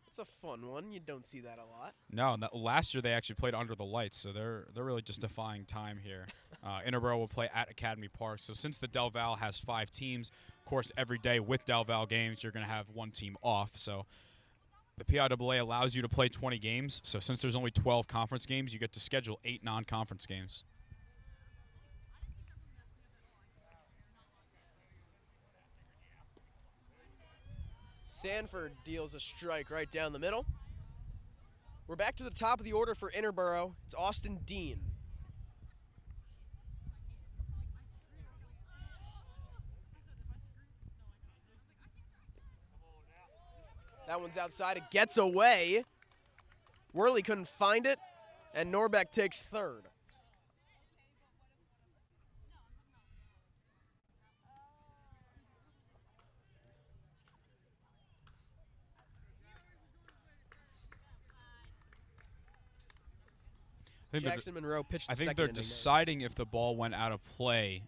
It's a fun one. You don't see that a lot. No, last year they actually played under the lights, so they're really just defying time here. Interboro will play at Academy Park. So since the Del Val has 5 teams, of course, every day with Del Val games, you're going to have one team off. So the PIAA allows you to play 20 games. So since there's only 12 conference games, you get to schedule 8 non-conference games. Sanford deals a strike right down the middle. We're back to the top of the order for Interboro. It's Austin Dean. That one's outside. It gets away. Worley couldn't find it, and Norbeck takes third. Jaxson Munro pitched the I think second they're inning deciding if the ball went out of play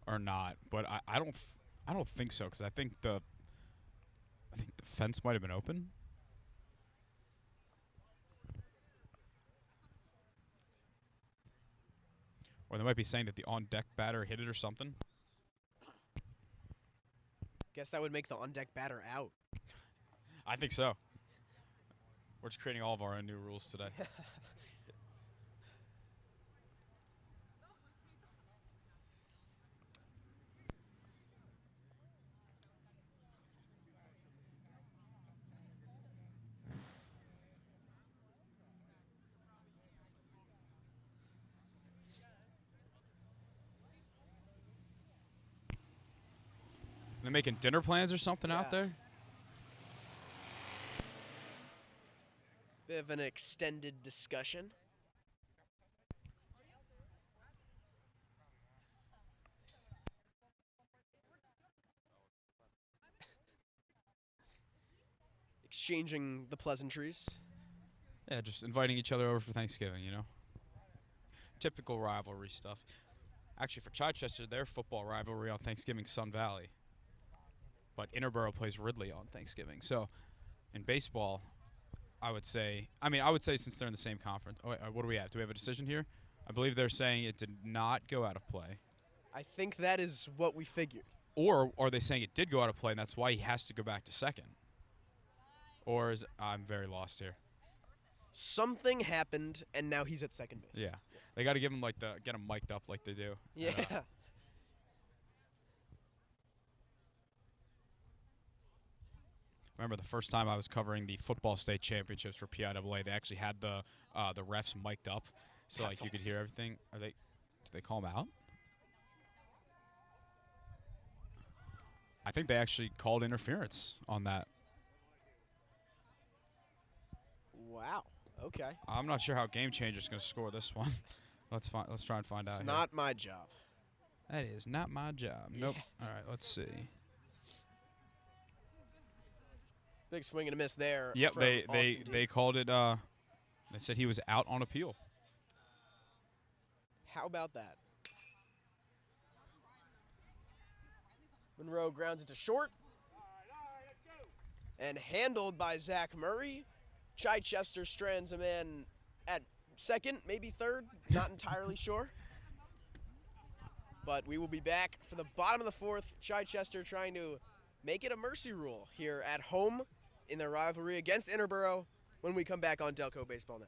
or not, but I don't think so because I think the fence might have been open. Or they might be saying that the on-deck batter hit it or something. Guess that would make the on-deck batter out. I think so. We're just creating all of our own new rules today. They're making dinner plans or something out there? Bit of an extended discussion. Exchanging the pleasantries. Yeah, just inviting each other over for Thanksgiving, you know? Typical rivalry stuff. Actually, for Chichester, their football rivalry on Thanksgiving, Sun Valley. But Interboro plays Ridley on Thanksgiving. So in baseball, I would say since they're in the same conference. Oh, wait, what do we have? Do we have a decision here? I believe they're saying it did not go out of play. I think that is what we figured. Or are they saying it did go out of play, and that's why he has to go back to second? Or is I'm very lost here. Something happened, and now he's at second base. Yeah, they got to give him get him mic'd up like they do. Yeah. Remember the first time I was covering the football state championships for PIAA, they actually had the refs mic'd up, so That's you could awesome. hear everything. Did they call him out? I think they actually called interference on that. Wow. Okay. I'm not sure how Game Changer's going to score this one. Let's try and find out. It's not my job. That is not my job. Yeah. Nope. All right, let's see. Big swing and a miss there. Yep, from they Austin they called it. They said he was out on appeal. How about that? Monroe grounds it to short. And handled by Zach Murray. Chichester strands a man at second, maybe third. Not entirely sure. But we will be back for the bottom of the fourth. Chichester trying to make it a mercy rule here at home in their rivalry against Interboro when we come back on Delco Baseball Now.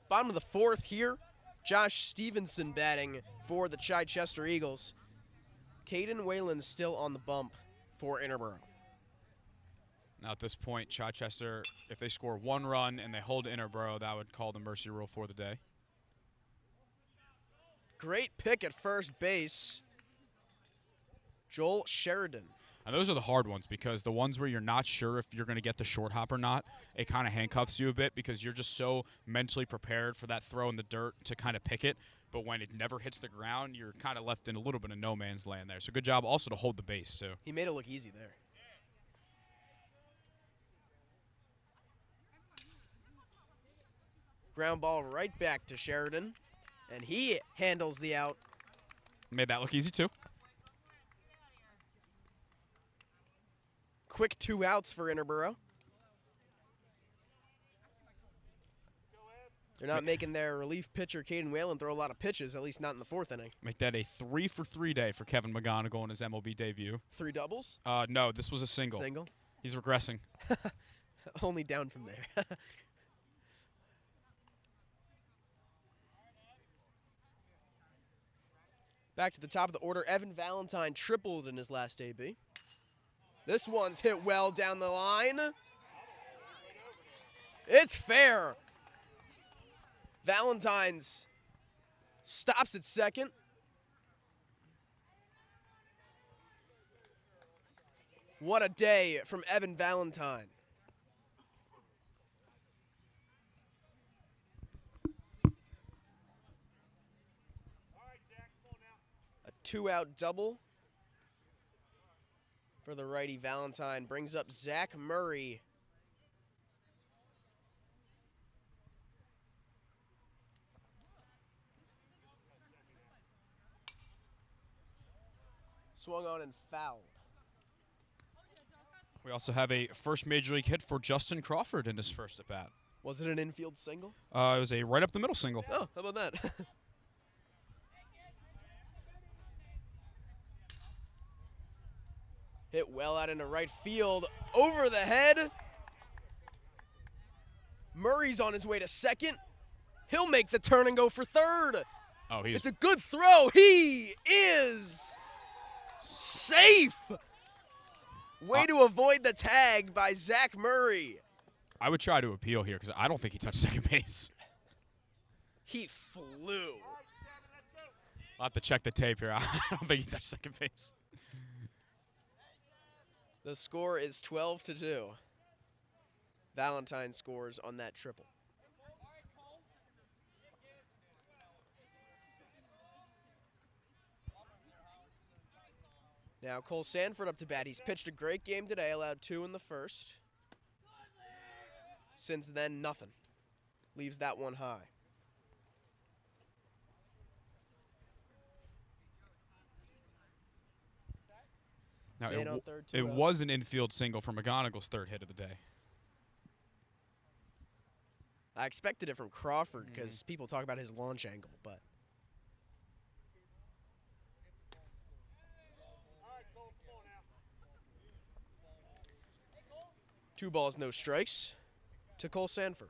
Bottom of the fourth here. Josh Stevenson batting for the Chichester Eagles. Caden Whalen still on the bump for Interboro. Now at this point, Chichester, if they score one run and they hold Interboro, that would call the mercy rule for the day. Great pick at first base. Joel Sheridan. And those are the hard ones because the ones where you're not sure if you're going to get the short hop or not, it kind of handcuffs you a bit because you're just so mentally prepared for that throw in the dirt to kind of pick it. But when it never hits the ground, you're kind of left in a little bit of no man's land there. So good job also to hold the base, too. He made it look easy there. Ground ball right back to Sheridan. And he handles the out. Made that look easy, too. Quick 2 outs for Interboro. They're not making their relief pitcher, Caden Whalen, throw a lot of pitches, at least not in the fourth inning. Make that a 3-for-3 day for Kevin McGonigal in his MLB debut. 3 doubles? No, this was a single. Single. He's regressing. Only down from there. Back to the top of the order, Evan Valentine tripled in his last AB. This one's hit well down the line. It's fair. Valentine's stops at second. What a day from Evan Valentine. A 2-out double for the righty. Valentine brings up Zach Murray. Swung on and fouled. We also have a first major league hit for Justin Crawford in his first at bat. Was it an infield single? It was a right up the middle single. Oh, how about that? Hit well out into right field, over the head. Murray's on his way to second. He'll make the turn and go for third. Oh, It's a good throw. He is safe. Way to avoid the tag by Zach Murray. I would try to appeal here because I don't think he touched second base. He flew. I'll have to check the tape here. I don't think he touched second base. The score is 12-2. Valentine scores on that triple. Now Cole Sanford up to bat. He's pitched a great game today, allowed 2 in the first. Since then, nothing. Leaves that one high. Now, Man on third, it 2 out. was an infield single for McGonigal's third hit of the day. I expected it from Crawford because people talk about his launch angle, but. Two balls, no strikes to Cole Sanford.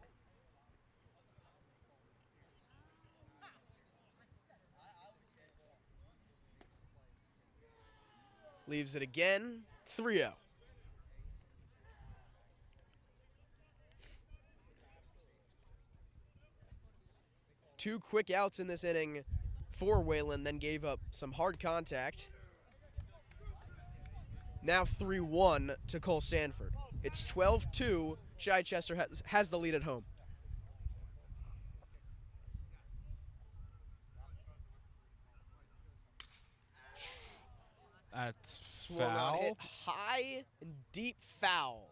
Leaves it again, 3-0. Two quick outs in this inning for Whalen, then gave up some hard contact. Now 3-1 to Cole Sanford. It's 12-2. Chichester has the lead at home. That's Swung on, hit foul. high and deep foul.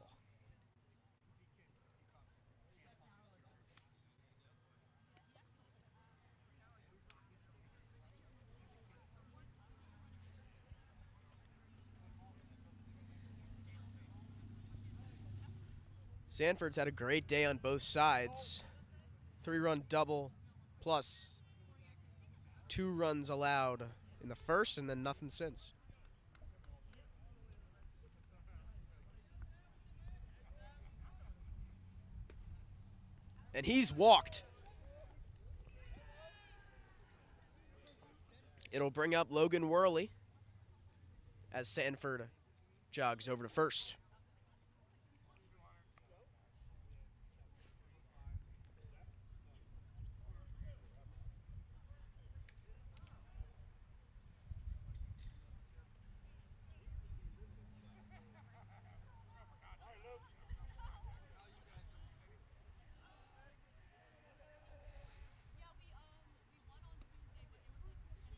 Sanford's had a great day on both sides. 3-run double plus 2 runs allowed in the first and then nothing since. And he's walked. It'll bring up Logan Worley as Sanford jogs over to first.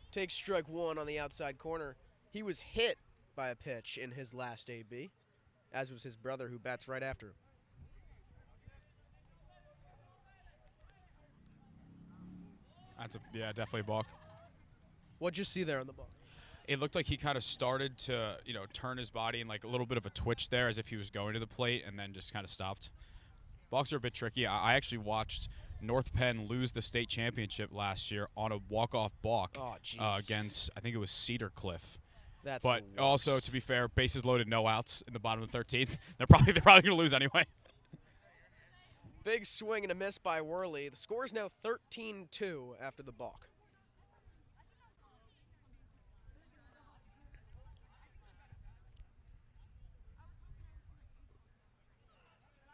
Takes strike 1 on the outside corner. He was hit by a pitch in his last AB, as was his brother who bats right after him. Yeah, definitely a balk. What'd you see there on the ball? It looked like he kind of started to, turn his body in like a little bit of a twitch there as if he was going to the plate and then just kind of stopped. Balks are a bit tricky. I actually watched North Penn lose the state championship last year on a walk-off balk Oh, jeez. against, I think it was Cedar Cliff. That's But the also, worst. to be fair, bases loaded, no outs in the bottom of the 13th. They're probably going to lose anyway. Big swing and a miss by Worley. The score is now 13-2 after the balk.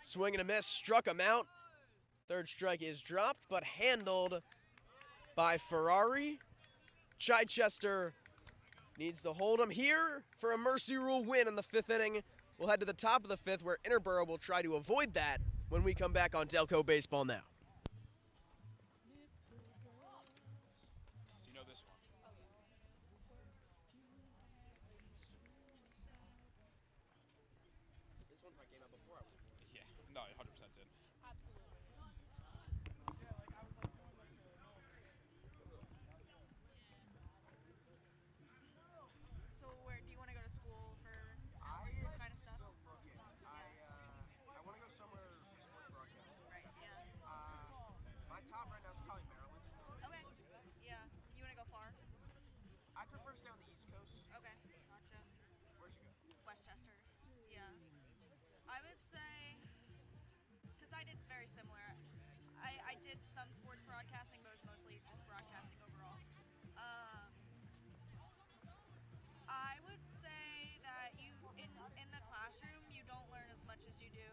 Swing and a miss, struck him out. Third strike is dropped, but handled by Ferrari. Chichester needs to hold him here for a mercy rule win in the 5th inning. We'll head to the top of the 5th where Interboro will try to avoid that when we come back on Delco Baseball Now. So you know this one. This one probably came out before I was. Yeah, no, 100% did. So where do you want to go to school for I this am kind of stuff? still looking. I want to go somewhere for sports broadcast. Right, yeah. My top right now is probably Maryland. Okay. Yeah. You want to go far? I prefer to stay on the East Coast. Okay. Gotcha. Where'd you go? Westchester. Yeah. I would say, because I did very similar. I did some sports broadcasting, but it was mostly just broadcasting overall. I would say that in the classroom you don't learn as much as you do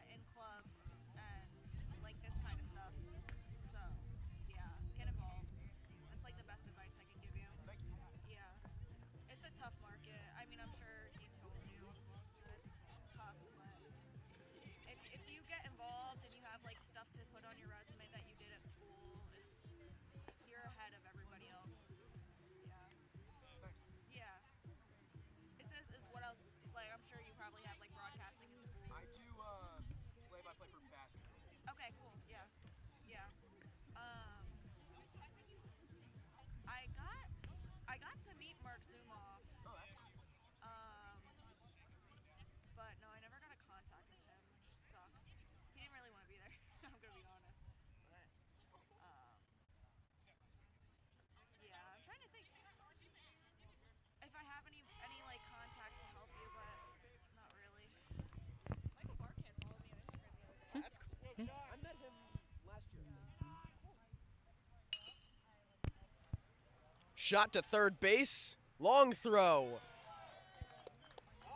in clubs and like this kind of stuff. So yeah, get involved. That's like the best advice I can give you. Thank you. Yeah, it's a tough market. I mean, I'm sure he told you that it's tough, but if you get involved and you have like stuff to put on your resume that you did at school, you're ahead of everybody else. Yeah. Is this what else? Like, I'm sure you probably have like broadcasting in school. I do play-by-play for basketball. Okay, cool. Yeah. Yeah. I got to meet Mark Zumoff. Oh, that's cool. But no, I never got a contact with him, which sucks. He didn't really want to be there. I'm gonna be honest. But yeah, I'm trying to think if I have any like contacts to help you, but not really. Michael Barkan followed me on Instagram the other day. That's cool. I met him last year. Shot to third base. Long throw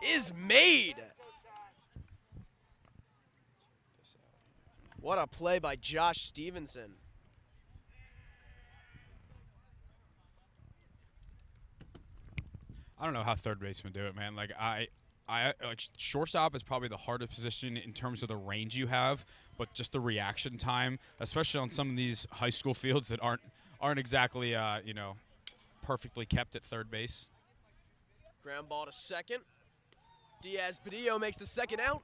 is made. What a play by Josh Stevenson. I don't know how third basemen do it, man. Like like shortstop is probably the hardest position in terms of the range you have, but just the reaction time, especially on some of these high school fields that aren't exactly perfectly kept at third base. Ground ball to second. Diaz Badillo makes the second out.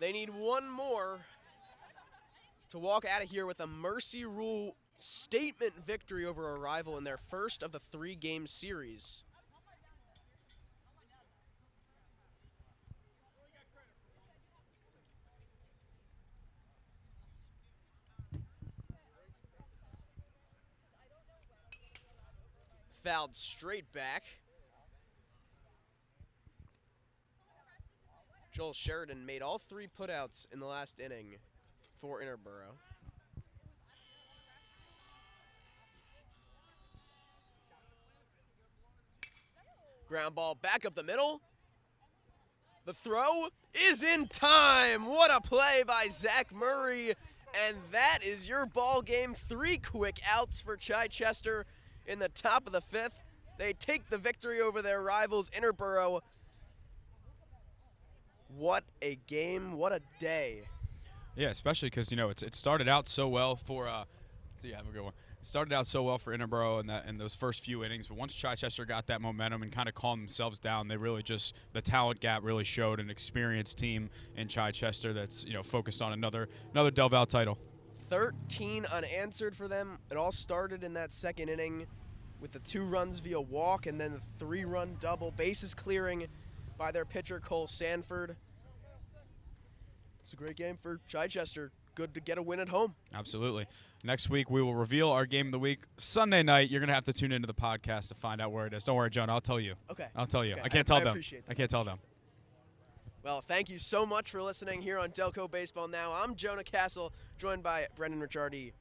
They need one more to walk out of here with a mercy rule statement victory over a rival in their first of the 3-game series. Fouled straight back. Joel Sheridan made all 3 putouts in the last inning for Interboro. Ground ball back up the middle. The throw is in time. What a play by Zach Murray. And that is your ball game. 3 quick outs for Chichester in the top of the 5th. They take the victory over their rivals, Interboro. What a game. What a day. Yeah, especially because it started out so well for. So yeah, have a good one. It started out so well for Interboro in those first few innings, but once Chichester got that momentum and kind of calmed themselves down, they really the talent gap really showed an experienced team in Chichester that's focused on another Del Val title. 13 unanswered for them. It all started in that second inning with the 2 runs via walk and then the 3-run double, bases clearing by their pitcher Cole Sanford. It's a great game for Chichester. good to get a win at home. Absolutely. Next week, we will reveal our game of the week. Sunday night, you're going to have to tune into the podcast to find out where it is. Don't worry, Jonah. I'll tell you. Okay. I'll tell you. Okay. I can't tell them. Appreciate that. I can't tell them. Well, thank you so much for listening here on Delco Baseball Now. I'm Jonah Castle, joined by Brendan Ricciardi,